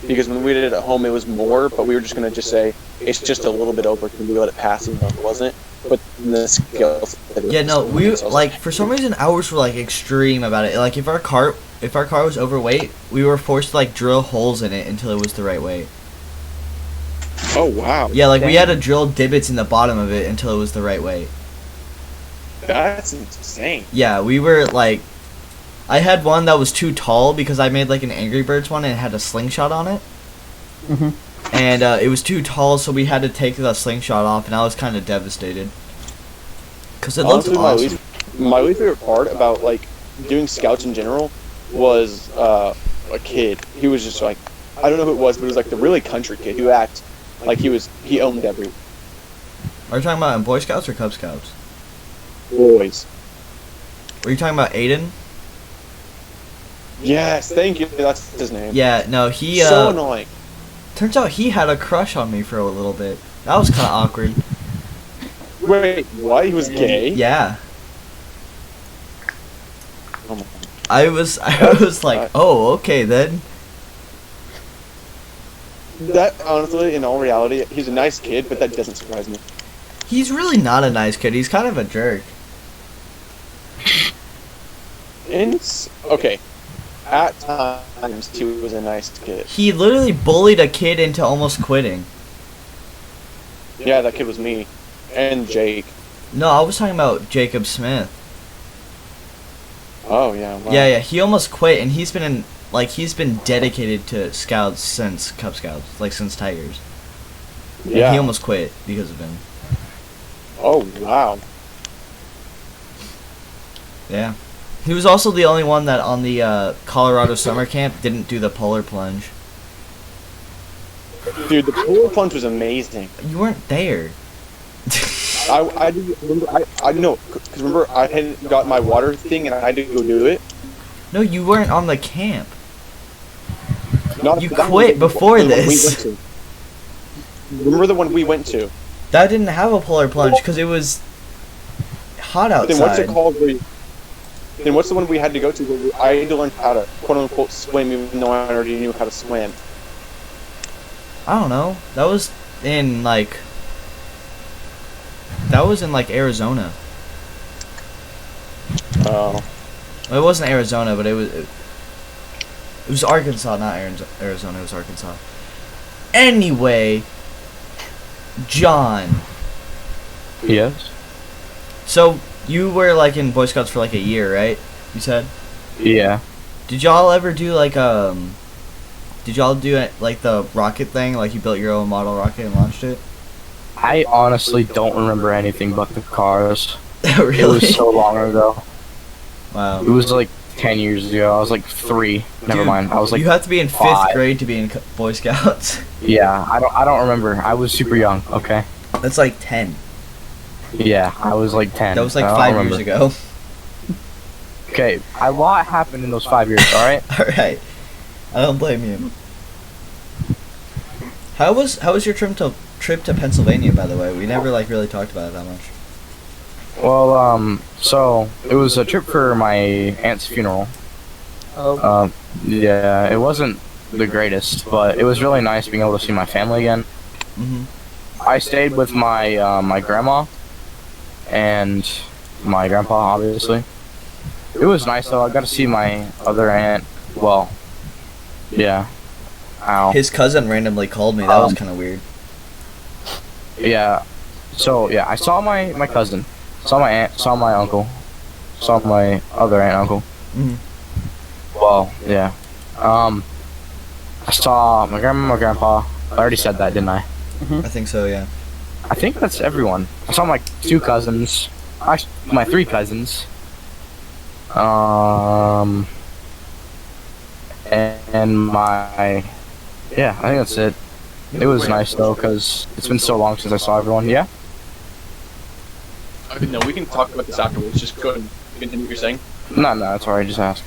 Speaker 1: Because when we did it at home, it was more, but we were just going to just say, it's just a little bit over, can we let it pass, even though it wasn't? But the scale said it
Speaker 2: Yeah, no,
Speaker 1: was.
Speaker 2: we
Speaker 1: So I was
Speaker 2: like for some reason ours were like extreme about it. Like if our car was overweight, we were forced to like drill holes in it until it was the right weight.
Speaker 1: oh, wow.
Speaker 2: Yeah, like we
Speaker 3: Dang.
Speaker 2: had to drill divots in the bottom of it until it was the right weight.
Speaker 1: That's insane.
Speaker 2: Yeah, we were like, I had one that was too tall because I made like an Angry Birds one and it had a slingshot on it.
Speaker 3: Mhm.
Speaker 2: And it was too tall, so we had to take the slingshot off, and I was kind of devastated. Because it looked
Speaker 1: Honestly,
Speaker 2: awesome.
Speaker 1: my least favorite part about, like, doing scouts in general was a kid. He was just like, I don't know who it was, but it was like the really country kid who acted like he owned every
Speaker 2: Are you talking about in Boy Scouts or Cub Scouts?
Speaker 1: boys.
Speaker 2: Were you talking about Aiden?
Speaker 1: Yes, thank you. That's his name.
Speaker 2: Yeah, no, he,
Speaker 1: So annoying.
Speaker 2: turns out he had a crush on me for a little bit. That was kind of awkward.
Speaker 1: Wait, what? He was gay?
Speaker 2: Yeah.
Speaker 1: Oh my.
Speaker 2: I was like, oh, okay then.
Speaker 1: That, honestly, in all reality, he's a nice kid, but that doesn't surprise me.
Speaker 2: He's really not a nice kid. He's kind of a jerk.
Speaker 1: Okay. At times, he was a nice kid.
Speaker 2: He literally bullied a kid into almost quitting.
Speaker 1: Yeah, that kid was me. And Jake.
Speaker 2: No, I was talking about Jacob Smith.
Speaker 1: Oh, yeah. Wow.
Speaker 2: Yeah, he almost quit, and he's been dedicated to Scouts since Cub Scouts, like since Tigers. And
Speaker 1: Yeah.
Speaker 2: he almost quit because of him.
Speaker 1: Oh, wow.
Speaker 2: Yeah. He was also the only one that on the Colorado summer camp didn't do the polar plunge.
Speaker 1: Dude, the polar plunge was amazing.
Speaker 2: You weren't there.
Speaker 1: I did remember. I know because remember I hadn't got my water thing and I had to go do it.
Speaker 2: No, you weren't on the camp.
Speaker 1: Not
Speaker 2: You
Speaker 1: that
Speaker 2: quit
Speaker 1: was
Speaker 2: before
Speaker 1: the one we
Speaker 2: this.
Speaker 1: went to. Remember the one we went to?
Speaker 2: That didn't have a polar plunge because it was hot
Speaker 1: Then what's
Speaker 2: outside.
Speaker 1: it called? Then what's the one we had to go to? Where I had to learn how to quote unquote swim, even though I already knew how to swim.
Speaker 2: I don't know. That was in like Arizona.
Speaker 1: Oh.
Speaker 2: Well, it wasn't Arizona, but it was Arkansas, not Arizona. It was Arkansas. Anyway, John.
Speaker 4: Yes.
Speaker 2: So you were like in Boy Scouts for like a year, right? You said.
Speaker 4: Yeah.
Speaker 2: Did y'all ever do like Did y'all do it like the rocket thing? Like you built your own model rocket and launched it?
Speaker 4: I honestly don't remember anything but the cars.
Speaker 2: Really?
Speaker 4: It was so long ago.
Speaker 2: Wow.
Speaker 4: It was like 10 years ago. I was like 3. Never
Speaker 2: Dude,
Speaker 4: mind. I was like
Speaker 2: you have to be in 5th
Speaker 4: 5.
Speaker 2: grade to be in Boy Scouts.
Speaker 4: Yeah, I don't remember. I was super young, okay?
Speaker 2: That's like 10.
Speaker 4: Yeah, I was like 10.
Speaker 2: That was like
Speaker 4: I don't
Speaker 2: 5
Speaker 4: remember.
Speaker 2: years ago.
Speaker 4: Okay, a lot happened in those 5 years, alright?
Speaker 2: Alright. I don't blame you. How was your trip to Pennsylvania, by the way? We never like really talked about it that much.
Speaker 4: Well, so it was a trip for my aunt's funeral.
Speaker 3: Oh,
Speaker 4: Yeah, it wasn't the greatest, but it was really nice being able to see my family again.
Speaker 2: Mhm.
Speaker 4: I stayed with my my grandma and my grandpa, obviously. It was nice though. I got to see my other aunt. Well, yeah. Ow.
Speaker 2: His cousin randomly called me. That was kind of weird.
Speaker 4: Yeah. So yeah, I saw my cousin, saw my aunt, saw my uncle, saw my other aunt and uncle.
Speaker 2: Mhm.
Speaker 4: Well, yeah. I saw my grandma, my grandpa. I already said that, didn't I?
Speaker 2: I think so, yeah.
Speaker 4: I think that's everyone. I saw my 2 cousins. Actually, my 3 cousins. And my... Yeah, I think that's it. It was nice, though, because it's been so long since I saw everyone. Yeah?
Speaker 1: No, we can talk about this afterwards. Just go ahead and continue what you're saying.
Speaker 4: No, that's alright, just ask.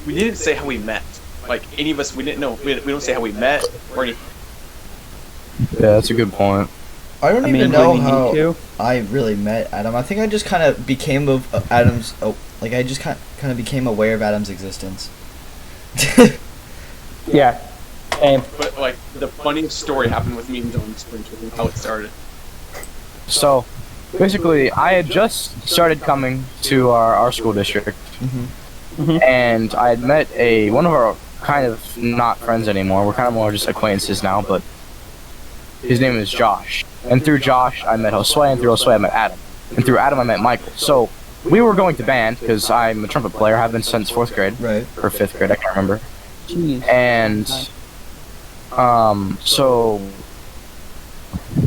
Speaker 1: We didn't say how we met. Like, any of us, we didn't know. We don't say how we met or anything.
Speaker 4: Yeah, that's a good point.
Speaker 2: I don't
Speaker 3: I
Speaker 2: even
Speaker 3: mean,
Speaker 2: know
Speaker 3: when you
Speaker 2: how
Speaker 3: need to.
Speaker 2: I really met Adam. I think I just kind of became of Adam's. Oh, like I just kind of became aware of Adam's existence.
Speaker 3: Yeah. Same.
Speaker 1: But, like, the funniest story happened with me and John Sprinter and how it started.
Speaker 4: So, basically, I had just started coming to our school district. And I had met one of our kind of not friends anymore. We're kind of more just acquaintances now, but his name is Josh. And through Josh, I met Josue, and through Josue, I met Adam. And through Adam, I met Michael. So we were going to band because I'm a trumpet player. Have been since 4th grade
Speaker 2: Right.
Speaker 4: or 5th grade. I can't remember.
Speaker 3: Jeez.
Speaker 4: And so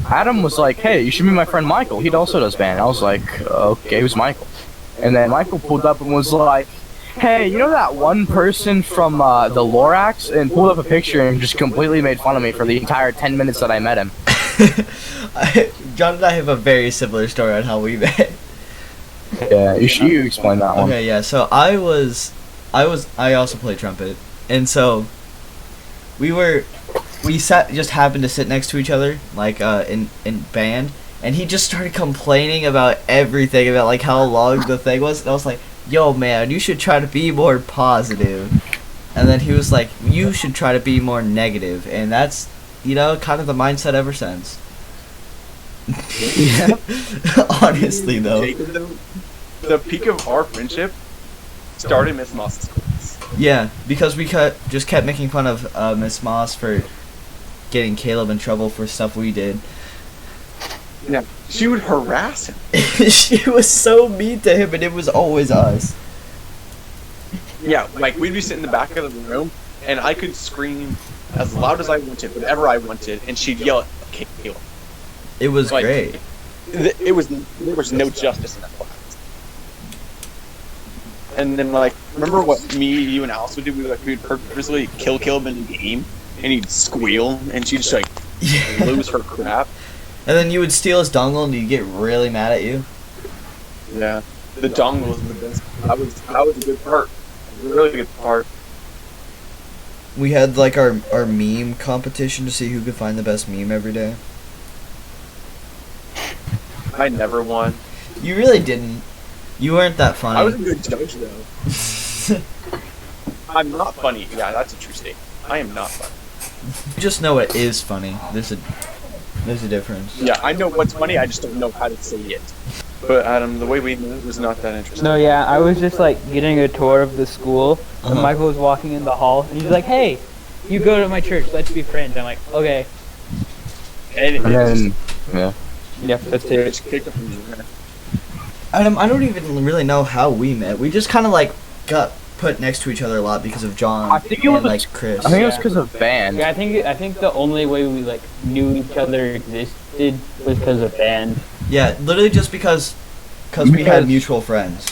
Speaker 4: Adam was like, "Hey, you should meet my friend Michael. He also does band." I was like, "Okay, who's Michael?" And then Michael pulled up and was like, "Hey, you know that one person from the Lorax?" And pulled up a picture and just completely made fun of me for the entire 10 minutes that I met him.
Speaker 2: John and I have a very similar story on how we met.
Speaker 4: Yeah, you explain that one.
Speaker 2: Okay, yeah. So I also play trumpet, and so we just happened to sit next to each other, like in band, and he just started complaining about everything, about like how long the thing was, and I was like, "Yo, man, you should try to be more positive." And then he was like, "You should try to be more negative," and that's, kind of the mindset ever since.
Speaker 4: Yeah.
Speaker 2: Honestly, though.
Speaker 1: Jacob, though, the peak of our friendship started Miss Moss's class.
Speaker 2: Yeah, because we just kept making fun of Miss Moss for getting Caleb in trouble for stuff we did.
Speaker 1: Yeah, she would harass him.
Speaker 2: She was so mean to him, and it was always us.
Speaker 1: Yeah, like we'd be sitting in the back of the room, and I could scream as loud as I wanted, whatever I wanted, and she'd yell at Caleb.
Speaker 2: It was
Speaker 1: Like,
Speaker 2: great.
Speaker 1: There was no justice in that class. And then, like, remember what me, you, and Alice would do? We'd purposely kill Caleb in a game, and he'd squeal, and she'd just, like,
Speaker 2: Yeah.
Speaker 1: lose her crap.
Speaker 2: And then you would steal his dongle, and he'd get really mad at you.
Speaker 1: Yeah. The dongle was the best. That was a good part. A really good part.
Speaker 2: We had like our meme competition to see who could find the best meme every day.
Speaker 1: I never won.
Speaker 2: You really didn't. You weren't that funny.
Speaker 1: I was a good judge, though. I'm not funny. Yeah, that's a true statement. I am not funny.
Speaker 2: You just know it is funny. There's a difference.
Speaker 1: Yeah, I know what's funny, I just don't know how to say it. But Adam, the way we met was not that interesting.
Speaker 3: No, yeah, I was just like getting a tour of the school, and
Speaker 2: Uh-huh.
Speaker 3: Michael was walking in the hall, and he's like, "Hey, you go to my church, let's be friends." I'm like, "Okay."
Speaker 1: And
Speaker 4: And then, yeah.
Speaker 3: Yeah, that's
Speaker 1: it
Speaker 3: it.
Speaker 1: just kicked up from there.
Speaker 2: Adam, I don't even really know how we met. We just kind of like got put next to each other a lot because of John
Speaker 4: I think it
Speaker 2: and
Speaker 4: was-
Speaker 2: like Chris.
Speaker 4: I think it was
Speaker 3: Yeah.
Speaker 4: because of band.
Speaker 3: Yeah, I think the only way we like knew each other existed was because of band.
Speaker 2: Yeah, literally just because we had mutual friends.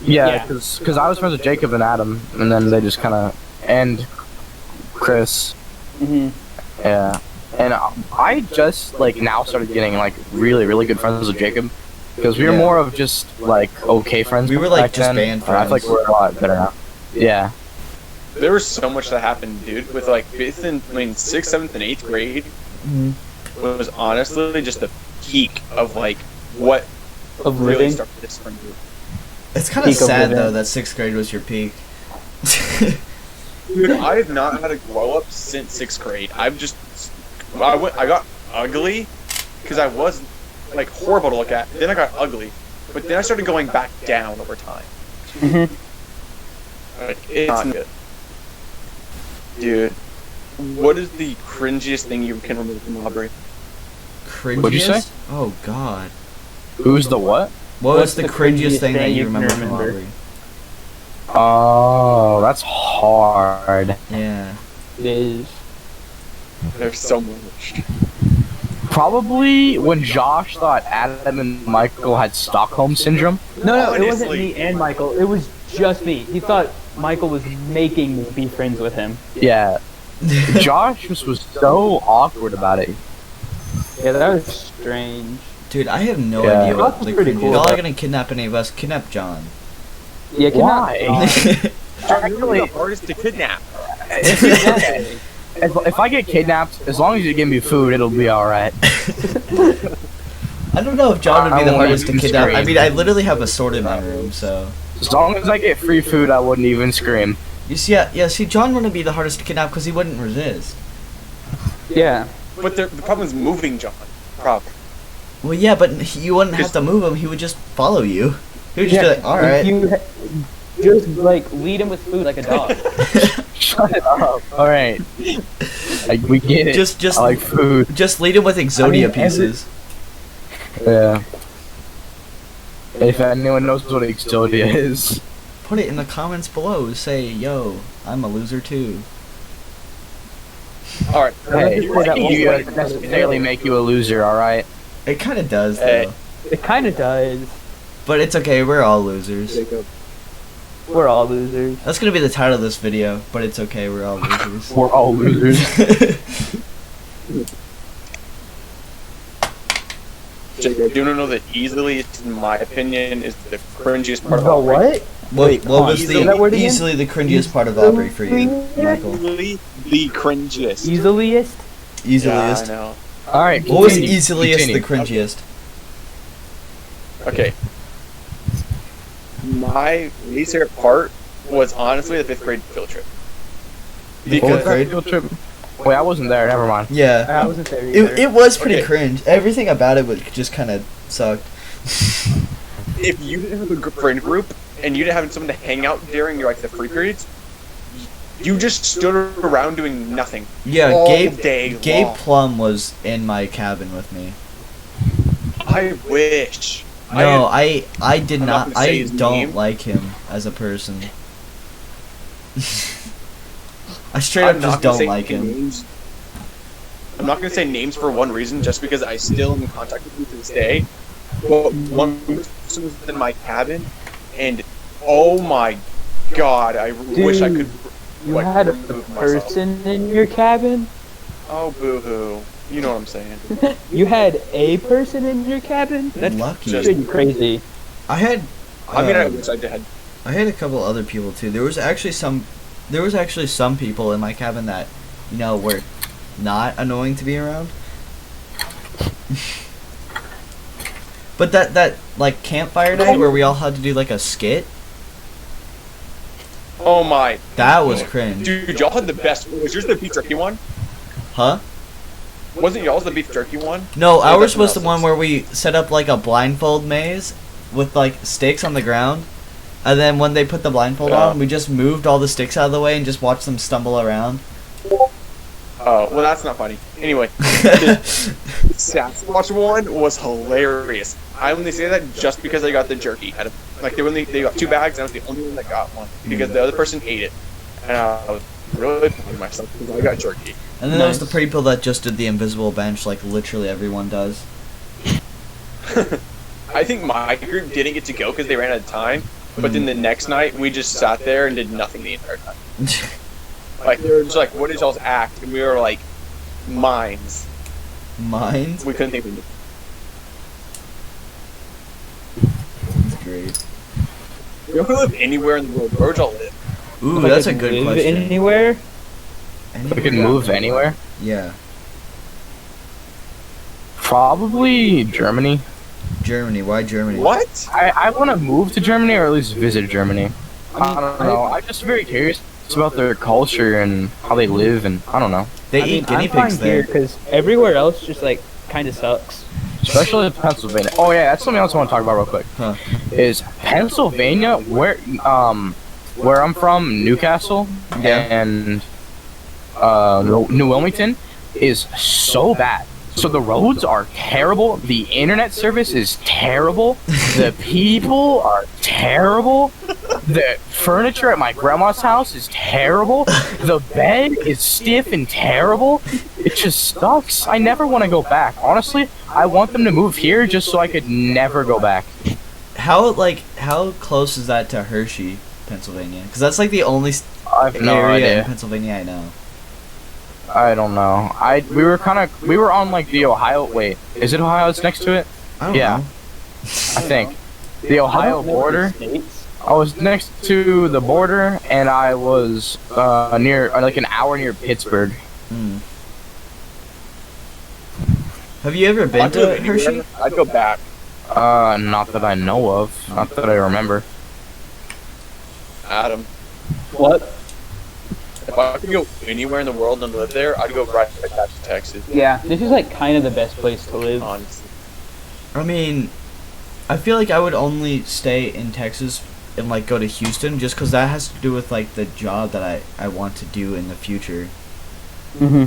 Speaker 4: Yeah,
Speaker 3: Yeah.
Speaker 4: because I was friends with Jacob and Adam, and then they just kind of, and Chris.
Speaker 3: Mm-hmm.
Speaker 4: Yeah. And I just, like, now started getting, like, really, really good friends with Jacob. Because we were
Speaker 2: Yeah.
Speaker 4: more of just, like, okay friends.
Speaker 2: We were, like,
Speaker 4: back
Speaker 2: just
Speaker 4: then.
Speaker 2: band
Speaker 4: I feel like
Speaker 2: friends.
Speaker 4: we're a lot better now. Yeah.
Speaker 1: There was so much that happened, dude. With like 6th, 7th, and 8th grade was honestly just the peak of like what
Speaker 3: Of
Speaker 1: really
Speaker 3: living.
Speaker 1: started this friend group.
Speaker 2: It's kind of
Speaker 3: Peak of
Speaker 2: sad
Speaker 3: living.
Speaker 2: though that 6th grade was your peak.
Speaker 1: Dude, I have not had a glow up since 6th grade. I got ugly because I was like horrible to look at. Then I got ugly, but then I started going back down over time.
Speaker 3: Mhm.
Speaker 1: Like, it's not good. Dude, what is the cringiest thing you can remember from Aubrey?
Speaker 2: Cringiest?
Speaker 4: What'd you say?
Speaker 2: Oh God.
Speaker 4: Who's the what?
Speaker 2: What was
Speaker 3: What's
Speaker 2: the
Speaker 3: the
Speaker 2: cringiest
Speaker 3: cringiest
Speaker 2: thing that
Speaker 3: thing
Speaker 2: you
Speaker 3: you can
Speaker 2: remember from
Speaker 3: remember?
Speaker 2: Aubrey?
Speaker 4: Oh, that's hard.
Speaker 2: Yeah.
Speaker 3: It is.
Speaker 1: There's so much.
Speaker 4: Probably when Josh thought Adam and Michael had Stockholm syndrome.
Speaker 3: No, it wasn't
Speaker 1: Honestly.
Speaker 3: me and Michael. It was just me. He thought Michael was making me be friends with him.
Speaker 4: Yeah. Josh just was so awkward about it.
Speaker 3: Yeah, that was strange.
Speaker 2: Dude, I have no
Speaker 4: Yeah.
Speaker 2: idea what
Speaker 3: That's
Speaker 2: the
Speaker 3: pretty
Speaker 2: cringe
Speaker 3: cool,
Speaker 2: is. Y'all
Speaker 3: though.
Speaker 2: are gonna kidnap any of us. Kidnap John.
Speaker 3: Yeah,
Speaker 4: Why?
Speaker 1: You're really the hardest to kidnap.
Speaker 4: If I get kidnapped, as long as you give me food, it'll be alright.
Speaker 2: I don't know if John would be
Speaker 4: I
Speaker 2: the
Speaker 4: won't
Speaker 2: hardest to
Speaker 4: even
Speaker 2: kidnap. I
Speaker 4: scream.
Speaker 2: mean, I literally have a sword in my room, so.
Speaker 4: As long as I get free food, I wouldn't even scream.
Speaker 2: You see, yeah, see, John wouldn't be the hardest to kidnap because he wouldn't resist.
Speaker 3: Yeah.
Speaker 1: But the problem is moving John. Problem.
Speaker 2: Well, yeah, but you wouldn't have to move him. He would just follow you. He would just be like, all right.
Speaker 3: You just like lead him with food like a dog.
Speaker 4: Shut up. Alright. Like, we get it.
Speaker 2: Just
Speaker 4: I like food.
Speaker 2: just lead him with Exodia pieces.
Speaker 4: Yeah. If anyone knows what Exodia is.
Speaker 2: Put it in the comments below. Say, yo, I'm a loser too.
Speaker 1: Alright.
Speaker 4: Hey,
Speaker 3: Well, that
Speaker 4: you
Speaker 3: won't
Speaker 4: doesn't necessarily make you a loser, alright?
Speaker 2: It kind of does,
Speaker 1: Hey.
Speaker 2: though.
Speaker 3: It kind of does.
Speaker 2: But it's okay. We're all losers.
Speaker 3: We're all losers.
Speaker 2: That's gonna be the title of this video. But it's okay. We're all losers.
Speaker 4: We're all losers.
Speaker 1: Jacob, do you know that easily, in my opinion, is the cringiest part of
Speaker 3: The
Speaker 1: all
Speaker 3: what?
Speaker 2: What was
Speaker 1: Say that
Speaker 3: word again?
Speaker 2: easily the cringiest part of Aubrey for you, Michael?
Speaker 1: Easily the cringiest.
Speaker 3: Easiest?
Speaker 1: Yeah, I
Speaker 2: Easiest.
Speaker 1: know.
Speaker 4: Alright,
Speaker 2: What was
Speaker 4: continue,
Speaker 2: easiest the
Speaker 4: continue.
Speaker 2: cringiest?
Speaker 1: Okay. My least favorite part was honestly the 5th grade field trip.
Speaker 4: What was
Speaker 2: Because
Speaker 4: that field trip? Wait, I wasn't there, never mind.
Speaker 2: yeah,
Speaker 3: I wasn't there either.
Speaker 2: it was pretty
Speaker 1: Okay.
Speaker 2: cringe. Everything about it was just kind of sucked.
Speaker 1: If you didn't have a friend group and you didn't have someone to hang out during your the free periods, you just stood around doing nothing.
Speaker 2: Yeah,
Speaker 1: all
Speaker 2: Gabe
Speaker 1: day long.
Speaker 2: Plum was in my cabin with me.
Speaker 1: I wish.
Speaker 2: No, I did
Speaker 1: I'm not
Speaker 2: not.
Speaker 1: gonna say
Speaker 2: I
Speaker 1: his
Speaker 2: don't
Speaker 1: name.
Speaker 2: like him as a person. I straight
Speaker 1: I'm
Speaker 2: up
Speaker 1: not
Speaker 2: just
Speaker 1: gonna
Speaker 2: don't
Speaker 1: say
Speaker 2: like him.
Speaker 1: names. I'm not gonna say names for one reason, just because I still am in contact with you to this day. But one person was in my cabin, and oh my god, I wish I could.
Speaker 3: You
Speaker 1: like,
Speaker 3: had a
Speaker 1: remove myself.
Speaker 3: person in your cabin?
Speaker 1: Oh boo hoo! You know what I'm saying?
Speaker 3: You had a person in your cabin? That's
Speaker 2: Lucky.
Speaker 1: just-
Speaker 3: pretty crazy.
Speaker 2: I had.
Speaker 1: I mean, I
Speaker 2: um,
Speaker 1: wish I did.
Speaker 2: I had a couple other people too. There was actually some people in my cabin that, were not annoying to be around. But that like campfire night where we all had to do like a skit,
Speaker 1: Oh my,
Speaker 2: that was cringe.
Speaker 1: dude! Y'all had the best. Was yours the beef jerky one?
Speaker 2: Huh?
Speaker 1: Wasn't y'all's the beef jerky one?
Speaker 2: No,
Speaker 1: Or
Speaker 2: ours
Speaker 1: that's
Speaker 2: was the
Speaker 1: someone
Speaker 2: one
Speaker 1: else's?
Speaker 2: where we set up like a blindfold maze with like sticks on the ground. And then when they put the blindfold
Speaker 1: Yeah.
Speaker 2: on, we just moved all the sticks out of the way and just watched them stumble around.
Speaker 1: Oh, well, that's not funny. Anyway, the Sasquatch one was hilarious. I only say that just because I got the jerky. Out of, they got 2 bags, and I was the only one that got one because the other person ate it, and I was really proud of myself because I got jerky.
Speaker 2: And then there was the
Speaker 3: Nice.
Speaker 2: people that just did the invisible bench like literally everyone does.
Speaker 1: I think my group didn't get to go because they ran out of time. But then the next night, we just sat there and did nothing the entire time. Like they were just like, "What is y'all's act?" And we were like, "Mines."
Speaker 2: Mines?
Speaker 1: We couldn't think of it.
Speaker 2: That's great.
Speaker 1: We don't live anywhere in the world. Where would y'all live?
Speaker 2: Ooh,
Speaker 3: If I
Speaker 2: that's a
Speaker 3: could
Speaker 2: good
Speaker 3: live
Speaker 2: question.
Speaker 3: Anywhere?
Speaker 4: We could move anywhere.
Speaker 2: Yeah.
Speaker 4: Probably Germany.
Speaker 2: Germany. Why Germany?
Speaker 1: What?
Speaker 4: I want to move to Germany or at least visit Germany. I don't know. I'm just very curious about their culture and how they live, and I don't know.
Speaker 2: They eat guinea pigs there.
Speaker 3: because everywhere else just like kind of sucks.
Speaker 4: Especially Pennsylvania. Oh yeah, that's something else I want to talk about real quick.
Speaker 2: Huh.
Speaker 4: Is Pennsylvania where I'm from, Newcastle,
Speaker 2: Yeah.
Speaker 4: and New Wilmington is so bad. So the roads are terrible. The internet service is terrible. The people are terrible. The furniture at my grandma's house is terrible. The bed is stiff and terrible. It just sucks. I never want to go back. Honestly, I want them to move here just so I could never go back.
Speaker 2: How close is that to Hershey, Pennsylvania? Because that's like the only
Speaker 4: I have no
Speaker 2: area in
Speaker 4: idea.
Speaker 2: Pennsylvania I know.
Speaker 4: I don't know. We were on like the Ohio. Wait, is it Ohio that's next to it?
Speaker 2: I don't
Speaker 4: Yeah.
Speaker 2: know.
Speaker 4: I think the Ohio border.
Speaker 3: States.
Speaker 4: I was next to the border, and I was near like an hour near Pittsburgh.
Speaker 2: Hmm. Have you ever been
Speaker 1: I'd go
Speaker 2: to
Speaker 1: anywhere.
Speaker 2: Hershey?
Speaker 1: I'd go back.
Speaker 4: Not that I know of. Not that I remember.
Speaker 1: Adam,
Speaker 3: What?
Speaker 1: if I could go anywhere in the world and live there, I'd go right back to Texas.
Speaker 3: Yeah, this is like kind of the best place to live.
Speaker 1: Honestly.
Speaker 2: I mean, I feel like I would only stay in Texas and like go to Houston just because that has to do with like the job that I want to do in the future.
Speaker 3: Mm-hmm.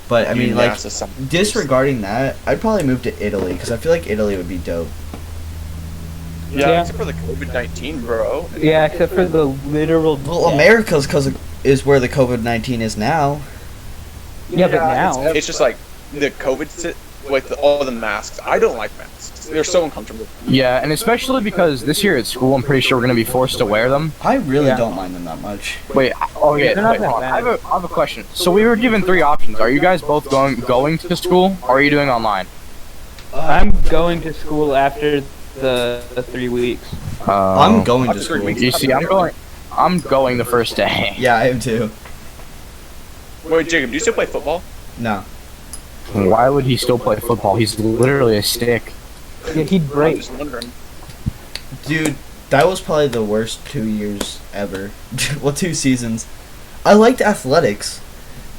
Speaker 2: But I
Speaker 1: You
Speaker 2: mean, like
Speaker 1: NASA scientist.
Speaker 2: disregarding that, I'd probably move to Italy because I feel like Italy would be dope.
Speaker 1: Yeah,
Speaker 3: Yeah.
Speaker 1: except for the COVID-19, bro.
Speaker 3: Yeah, except for the literal.
Speaker 2: Well,
Speaker 3: death.
Speaker 2: America's is where the COVID-19 is now.
Speaker 3: Yeah, but now.
Speaker 1: It's just like the COVID, like all the masks. I don't like masks. They're so uncomfortable.
Speaker 4: Yeah, and especially because this year at school, I'm pretty sure we're gonna be forced to wear them.
Speaker 2: I really
Speaker 3: Yeah.
Speaker 2: don't mind them that much.
Speaker 4: Wait, okay,
Speaker 3: They're not
Speaker 4: wait,
Speaker 3: that
Speaker 4: hold on.
Speaker 3: bad.
Speaker 4: I have a question. So we were given 3 options. Are you guys both going to school, or are you doing online?
Speaker 3: I'm going to school after the 3 weeks.
Speaker 2: I'm going to
Speaker 1: After 3
Speaker 2: school.
Speaker 1: weeks.
Speaker 4: You see, I'm going the first day.
Speaker 2: Yeah, I am too.
Speaker 1: Wait, Jacob, do you still play football?
Speaker 2: No.
Speaker 4: Why would he still play football? He's literally a stick.
Speaker 3: Yeah, he'd
Speaker 1: I'm
Speaker 3: break.
Speaker 1: just wondering.
Speaker 2: Dude, that was probably the worst 2 years ever. Well, 2 seasons. I liked athletics.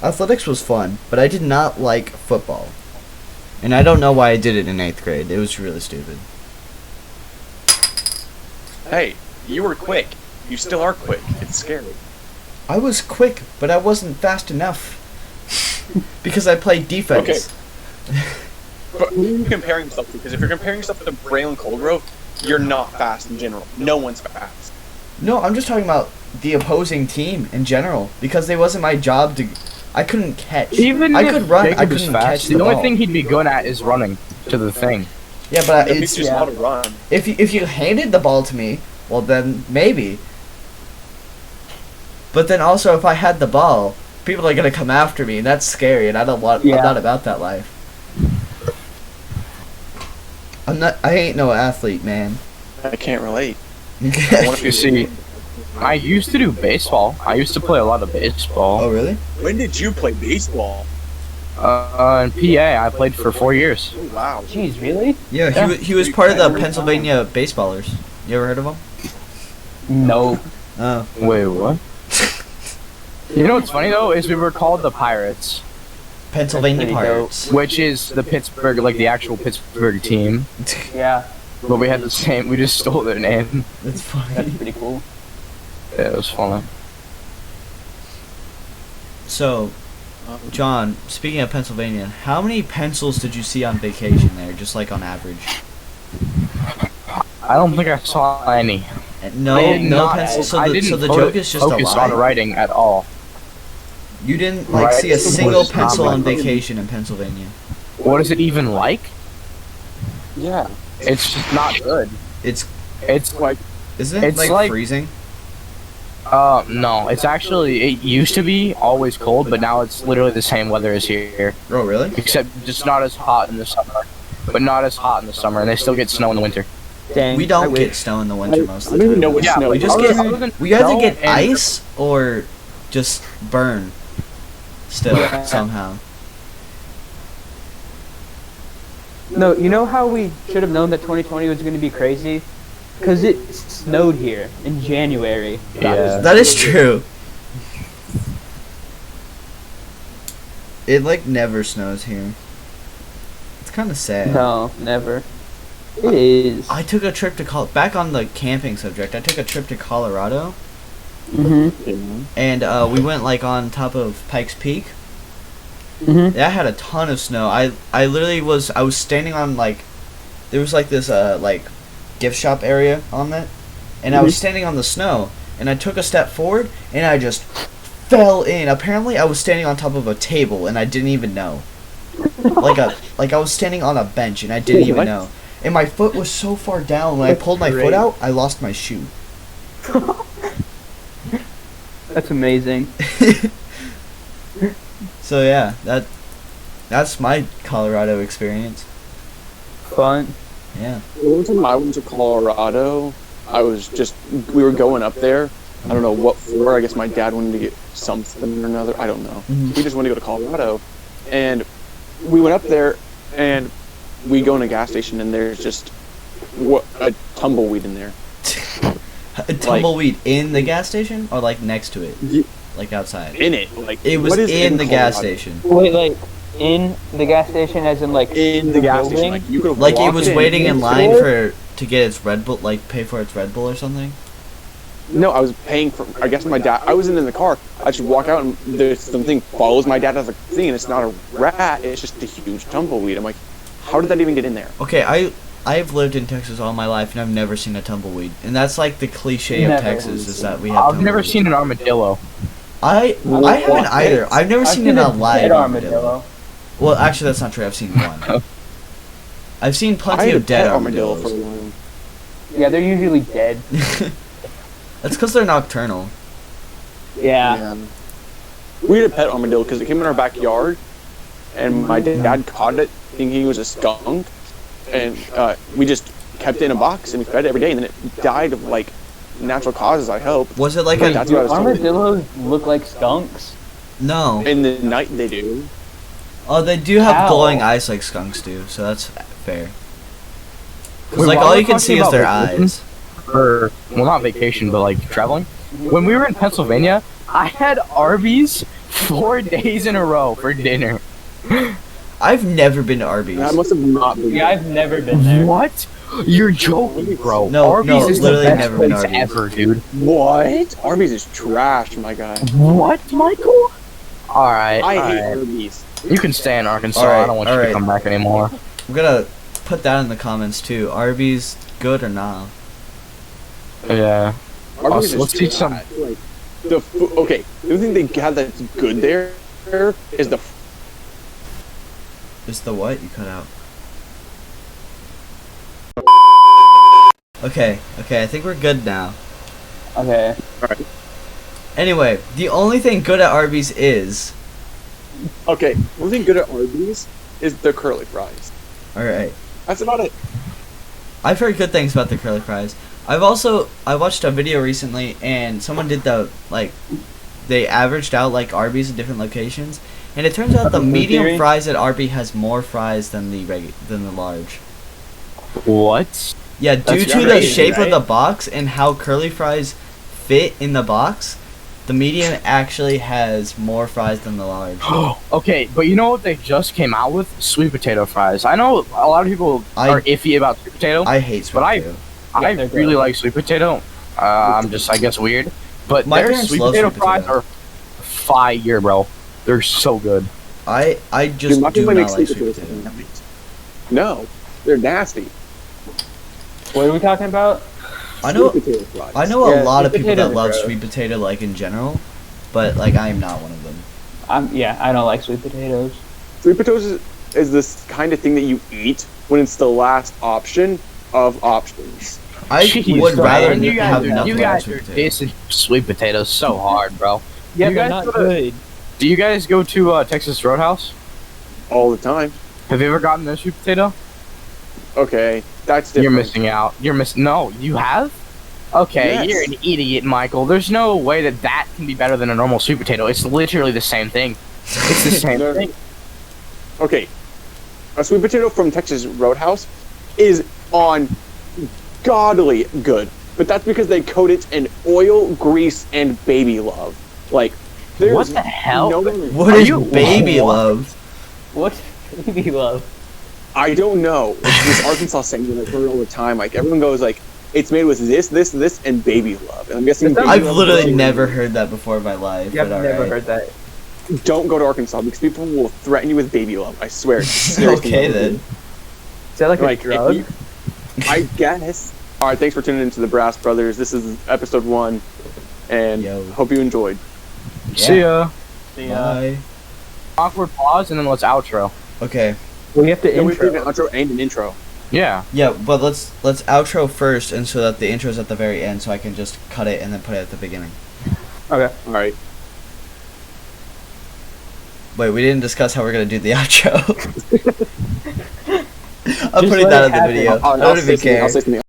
Speaker 2: Athletics was fun, but I did not like football. And I don't know why I did it in 8th grade. It was really stupid.
Speaker 1: Hey, you were quick. You still are quick. It's scary.
Speaker 2: I was quick, but I wasn't fast enough. Because I played defense.
Speaker 1: But who are you comparing yourself to? Because if you're comparing yourself to Braylon Colgrove, you're not fast in general. No one's fast.
Speaker 2: No, I'm just talking about the opposing team in general. Because it wasn't my job to... I couldn't catch.
Speaker 4: Even
Speaker 2: I
Speaker 4: if
Speaker 2: could run,
Speaker 4: Jacob
Speaker 2: I
Speaker 4: is
Speaker 2: couldn't
Speaker 4: fast,
Speaker 2: catch
Speaker 4: the
Speaker 2: the
Speaker 4: only
Speaker 2: ball.
Speaker 4: thing he'd be good at is running to the thing.
Speaker 2: Yeah, but
Speaker 1: At
Speaker 2: it's...
Speaker 1: least you're smart to run.
Speaker 2: If you handed the ball to me, well then maybe. But then also if I had the ball, people are gonna come after me, and that's scary, and I don't want.
Speaker 3: Yeah.
Speaker 2: I'm not about that life. I ain't no athlete, man.
Speaker 1: I can't relate. I want
Speaker 4: You see, I used to do baseball. I used to play a lot of baseball.
Speaker 2: Oh really?
Speaker 1: When did you play baseball?
Speaker 4: In PA, I played for 4 years.
Speaker 1: Oh, wow.
Speaker 3: Jeez, really?
Speaker 2: Yeah,
Speaker 4: Yeah.
Speaker 2: he was part of the Pennsylvania Baseballers. You ever heard of him?
Speaker 3: No.
Speaker 2: Oh.
Speaker 4: Wait, what? You know what's funny though is we were called the Pirates,
Speaker 2: Pennsylvania
Speaker 3: That's pretty
Speaker 2: Pirates.
Speaker 4: which is the Pittsburgh, like the actual Pittsburgh team.
Speaker 3: Yeah,
Speaker 4: But we had the same. We just stole their name.
Speaker 2: That's funny.
Speaker 3: that's pretty cool.
Speaker 4: Yeah, it was funny.
Speaker 2: So, John, speaking of Pennsylvania, how many pencils did you see on vacation there, just like on average?
Speaker 4: I don't think I saw any.
Speaker 2: No,
Speaker 4: I did
Speaker 2: no
Speaker 4: not-
Speaker 2: pencils. So
Speaker 4: I
Speaker 2: the,
Speaker 4: didn't
Speaker 2: so the
Speaker 4: fo-
Speaker 2: joke is just a
Speaker 4: focus
Speaker 2: lie.
Speaker 4: on writing at all.
Speaker 2: You didn't like
Speaker 4: Right.
Speaker 2: see a single
Speaker 4: Was not
Speaker 2: pencil on
Speaker 4: right.
Speaker 2: vacation in Pennsylvania.
Speaker 4: What is it even like?
Speaker 1: Yeah.
Speaker 4: It's just not good.
Speaker 2: It's
Speaker 4: It's
Speaker 1: Like,
Speaker 2: isn't it
Speaker 4: It's
Speaker 2: like,
Speaker 4: like-
Speaker 2: freezing?
Speaker 4: No. It's actually it used to be always cold, but now it's literally the same weather as here,
Speaker 2: Oh really?
Speaker 4: except just not as hot in the summer. But not as hot in the summer, and they still get snow in the winter.
Speaker 3: Dang.
Speaker 2: We
Speaker 3: I
Speaker 2: don't
Speaker 3: wish.
Speaker 2: get snow in the winter most
Speaker 1: I
Speaker 2: of
Speaker 1: don't
Speaker 2: the
Speaker 1: even
Speaker 2: time.
Speaker 1: know what
Speaker 4: Yeah,
Speaker 1: snow
Speaker 2: we
Speaker 1: is.
Speaker 2: just
Speaker 4: other
Speaker 2: get
Speaker 4: than
Speaker 2: we either
Speaker 4: snow
Speaker 2: get
Speaker 4: and-
Speaker 2: ice or just burn. Still somehow.
Speaker 3: No, you know how we should have known that 2020 was going to be crazy? Because it snowed here in January.
Speaker 4: Yeah.
Speaker 2: That is true. It like never snows here. It's kind of sad.
Speaker 3: No, never. It is.
Speaker 2: I took a trip to back on the camping subject. I took a trip to Colorado,
Speaker 3: Mm-hmm.
Speaker 2: and we went like on top of Pikes Peak.
Speaker 3: Mm-hmm.
Speaker 2: That had a ton of snow. I literally was standing on like there was like this like gift shop area on that, and I was standing on the snow, and I took a step forward, and I just fell in. Apparently, I was standing on top of a table, and I didn't even know. Like I was standing on a bench, and I didn't even
Speaker 1: What?
Speaker 2: know. And my foot was so far down, when I
Speaker 3: That's
Speaker 2: pulled my foot
Speaker 3: great.
Speaker 2: out, I lost my shoe.
Speaker 3: That's amazing.
Speaker 2: So yeah, that's my Colorado experience.
Speaker 3: Fun.
Speaker 2: Yeah.
Speaker 1: The one time I went to Colorado, we were going up there. I don't know what for. I guess my dad wanted to get something or another. I don't know.
Speaker 2: Mhm.
Speaker 1: We just wanted to go to Colorado, and we went up there, and we go in a gas station, and there's just a tumbleweed in there.
Speaker 2: A tumbleweed in the gas station, or like next to it,
Speaker 1: Ye-
Speaker 2: like outside.
Speaker 1: In it, like
Speaker 2: It was
Speaker 1: what is
Speaker 2: in the gas
Speaker 1: Colorado?
Speaker 2: station.
Speaker 3: Wait, like in the gas station, as in like
Speaker 1: In the gas station,
Speaker 3: building?
Speaker 1: like you could have
Speaker 2: Like it
Speaker 1: walked
Speaker 2: was
Speaker 1: in.
Speaker 2: waiting in line
Speaker 3: store?
Speaker 2: to get its Red Bull, like pay for its Red Bull or something.
Speaker 1: No, I was paying for. I guess my dad. I wasn't in the car. I should walk out, and there's something follows my dad as a thing, and it's not a rat. It's just a huge tumbleweed. I'm like, how did that even get in there?
Speaker 2: Okay, I've lived in Texas all my life, and I've never seen a tumbleweed. And that's like the cliche of
Speaker 3: Never.
Speaker 2: Texas is that we have.
Speaker 4: I've never
Speaker 2: tumbleweeds.
Speaker 4: seen an armadillo.
Speaker 2: I haven't either. I've never seen an
Speaker 3: a
Speaker 2: alive
Speaker 3: dead
Speaker 2: armadillo. Well, actually, that's not true. I've seen one. I've seen
Speaker 1: I
Speaker 2: plenty
Speaker 1: had a
Speaker 2: of dead
Speaker 1: pet armadillo for a
Speaker 2: armadillos.
Speaker 1: while.
Speaker 3: Yeah, they're usually dead.
Speaker 2: That's because they're nocturnal.
Speaker 3: Yeah.
Speaker 1: We had a pet armadillo because it came in our backyard, and my dad caught it thinking it was a skunk, and we just kept it in a box and we fed it every day, and then it died of like natural causes. I hope.
Speaker 2: Was it like
Speaker 1: Wait,
Speaker 2: a
Speaker 1: that's what I was told.
Speaker 3: Armadillos look like skunks.
Speaker 2: no?
Speaker 1: In the night they do.
Speaker 2: Oh, they do have
Speaker 3: Ow.
Speaker 2: glowing eyes like skunks do, so that's fair. 'Cause,
Speaker 4: Wait,
Speaker 2: like
Speaker 4: while
Speaker 2: all
Speaker 4: we're
Speaker 2: you can
Speaker 4: talking
Speaker 2: see is
Speaker 4: about
Speaker 2: their
Speaker 4: vacation,
Speaker 2: eyes.
Speaker 4: Well, not vacation, but like traveling. When we were in Pennsylvania, I had Arby's 4 days in a row for dinner.
Speaker 2: I've never been to Arby's.
Speaker 1: That must have not been.
Speaker 3: Yeah, I've never been there.
Speaker 4: What? You're joking, bro.
Speaker 2: No,
Speaker 4: Arby's
Speaker 2: no,
Speaker 4: is
Speaker 2: literally
Speaker 4: the best
Speaker 2: never been
Speaker 4: place
Speaker 2: Arby's.
Speaker 4: ever, dude.
Speaker 1: What? Arby's is trash, my guy.
Speaker 4: What, Michael? All right,
Speaker 1: I
Speaker 4: all
Speaker 1: hate
Speaker 4: right.
Speaker 1: Arby's.
Speaker 4: You can stay in Arkansas.
Speaker 2: All right,
Speaker 4: I don't want you
Speaker 2: all
Speaker 4: to
Speaker 2: right.
Speaker 4: come back anymore.
Speaker 2: I'm gonna put that in the comments too. Arby's good or not?
Speaker 4: Yeah.
Speaker 1: Arby's
Speaker 4: let's
Speaker 1: is
Speaker 4: teach some-
Speaker 1: trash. Like, the okay, the only thing they have that's good there is the
Speaker 2: Is the what? You cut out. Okay, I think we're good now.
Speaker 3: Okay.
Speaker 2: Anyway, the only thing good at Arby's is...
Speaker 1: okay. One thing good at Arby's is the curly fries.
Speaker 2: Alright.
Speaker 1: That's about it.
Speaker 2: I've heard good things about the curly fries. I watched a video recently, and someone did they averaged out like Arby's in different locations, and it turns out the medium
Speaker 3: Theory?
Speaker 2: fries at Arby's has more fries than the large.
Speaker 4: What?
Speaker 2: Yeah, due
Speaker 1: That's
Speaker 2: to the
Speaker 1: crazy,
Speaker 2: shape of
Speaker 1: right?
Speaker 2: the box and how curly fries fit in the box, the medium actually has more fries than the large.
Speaker 4: Okay, but you know what they just came out with? Sweet potato fries. I know a lot of people are iffy about sweet potato.
Speaker 2: I hate sweet
Speaker 4: But I-
Speaker 2: potato.
Speaker 4: I
Speaker 3: they're
Speaker 4: really
Speaker 3: good.
Speaker 4: like sweet potato. I'm just, I guess, weird. But
Speaker 2: My
Speaker 4: their
Speaker 2: parents
Speaker 4: sweet
Speaker 2: love
Speaker 4: potato
Speaker 2: sweet
Speaker 4: fries
Speaker 2: potato.
Speaker 4: are fire, bro. They're so good.
Speaker 2: I just
Speaker 1: Dude, my
Speaker 2: do
Speaker 1: family
Speaker 2: not
Speaker 1: makes
Speaker 2: like
Speaker 1: sweet
Speaker 2: sweet
Speaker 1: potatoes.
Speaker 2: potato.
Speaker 1: No, they're nasty.
Speaker 3: What are we talking about?
Speaker 2: I know
Speaker 1: Sweet potato fries.
Speaker 2: I know a
Speaker 3: Yeah,
Speaker 2: lot of
Speaker 3: sweet
Speaker 2: people that
Speaker 3: potatoes are
Speaker 2: love
Speaker 3: gross.
Speaker 2: sweet potato like in general, but like I am not one of them.
Speaker 3: I don't like sweet potatoes.
Speaker 1: Sweet potatoes is this kind of thing that you eat when it's the last option of options.
Speaker 2: I
Speaker 4: Jeez,
Speaker 2: would rather
Speaker 4: man, you
Speaker 2: have
Speaker 4: guys,
Speaker 2: nothing
Speaker 4: you
Speaker 2: but
Speaker 4: guys
Speaker 2: sweet
Speaker 4: are
Speaker 2: potato.
Speaker 4: dissing sweet potatoes so hard, bro.
Speaker 3: Yeah,
Speaker 4: You
Speaker 3: they're
Speaker 4: guys
Speaker 3: not
Speaker 4: go to-
Speaker 3: good.
Speaker 4: Do you guys go to Texas Roadhouse?
Speaker 1: All the time.
Speaker 4: Have you ever gotten their sweet potato?
Speaker 1: Okay, that's different.
Speaker 4: You're missing out. You're missing. No, you have. Okay,
Speaker 1: Yes.
Speaker 4: you're an idiot, Michael. There's no way that that can be better than a normal sweet potato. It's literally the same thing. It's the same
Speaker 1: No.
Speaker 4: thing.
Speaker 1: Okay, a sweet potato from Texas Roadhouse is on godly good, but that's because they coat it in oil, grease, and baby love. Like, there's
Speaker 4: What the hell?
Speaker 1: No,
Speaker 2: What
Speaker 4: Are
Speaker 2: is
Speaker 4: you-
Speaker 2: baby
Speaker 4: what?
Speaker 2: love?
Speaker 3: What's baby love?
Speaker 1: I don't know. It's this Arkansas saying that I heard all the time. Like, everyone goes like, it's made with this, this, this, and baby love. And I'm guessing
Speaker 3: That sounds-
Speaker 1: baby
Speaker 2: I've
Speaker 1: love
Speaker 2: literally
Speaker 1: is-
Speaker 2: never heard that before in my life.
Speaker 3: Yeah, I've
Speaker 2: but
Speaker 3: never
Speaker 2: alright.
Speaker 3: heard that.
Speaker 1: Don't go to Arkansas because people will threaten you with baby love. I swear. It's the scariest thing
Speaker 2: Okay
Speaker 1: ever.
Speaker 2: then.
Speaker 3: Is that like
Speaker 1: Like,
Speaker 3: a drug?
Speaker 1: I guess. All right, thanks for tuning into the Brass Brothers. This is episode 1, and
Speaker 2: Yo.
Speaker 1: hope you enjoyed.
Speaker 4: See ya.
Speaker 2: Bye.
Speaker 4: Awkward pause and then let's outro.
Speaker 2: Okay.
Speaker 3: We have to
Speaker 1: Yeah, we did an
Speaker 3: intro.
Speaker 1: outro and an intro.
Speaker 4: Yeah.
Speaker 2: Yeah, but let's outro first, and so that the intro's at the very end, so I can just cut it and then put it at the beginning.
Speaker 3: Okay.
Speaker 1: All right.
Speaker 2: Wait, we didn't discuss how we're gonna do the outro. I'm
Speaker 3: Just
Speaker 2: putting
Speaker 3: let
Speaker 2: that
Speaker 3: it
Speaker 2: in the
Speaker 3: happen.
Speaker 2: video. I
Speaker 1: I'll
Speaker 2: don't
Speaker 1: say
Speaker 2: even
Speaker 1: something.
Speaker 2: care.
Speaker 1: I'll say something.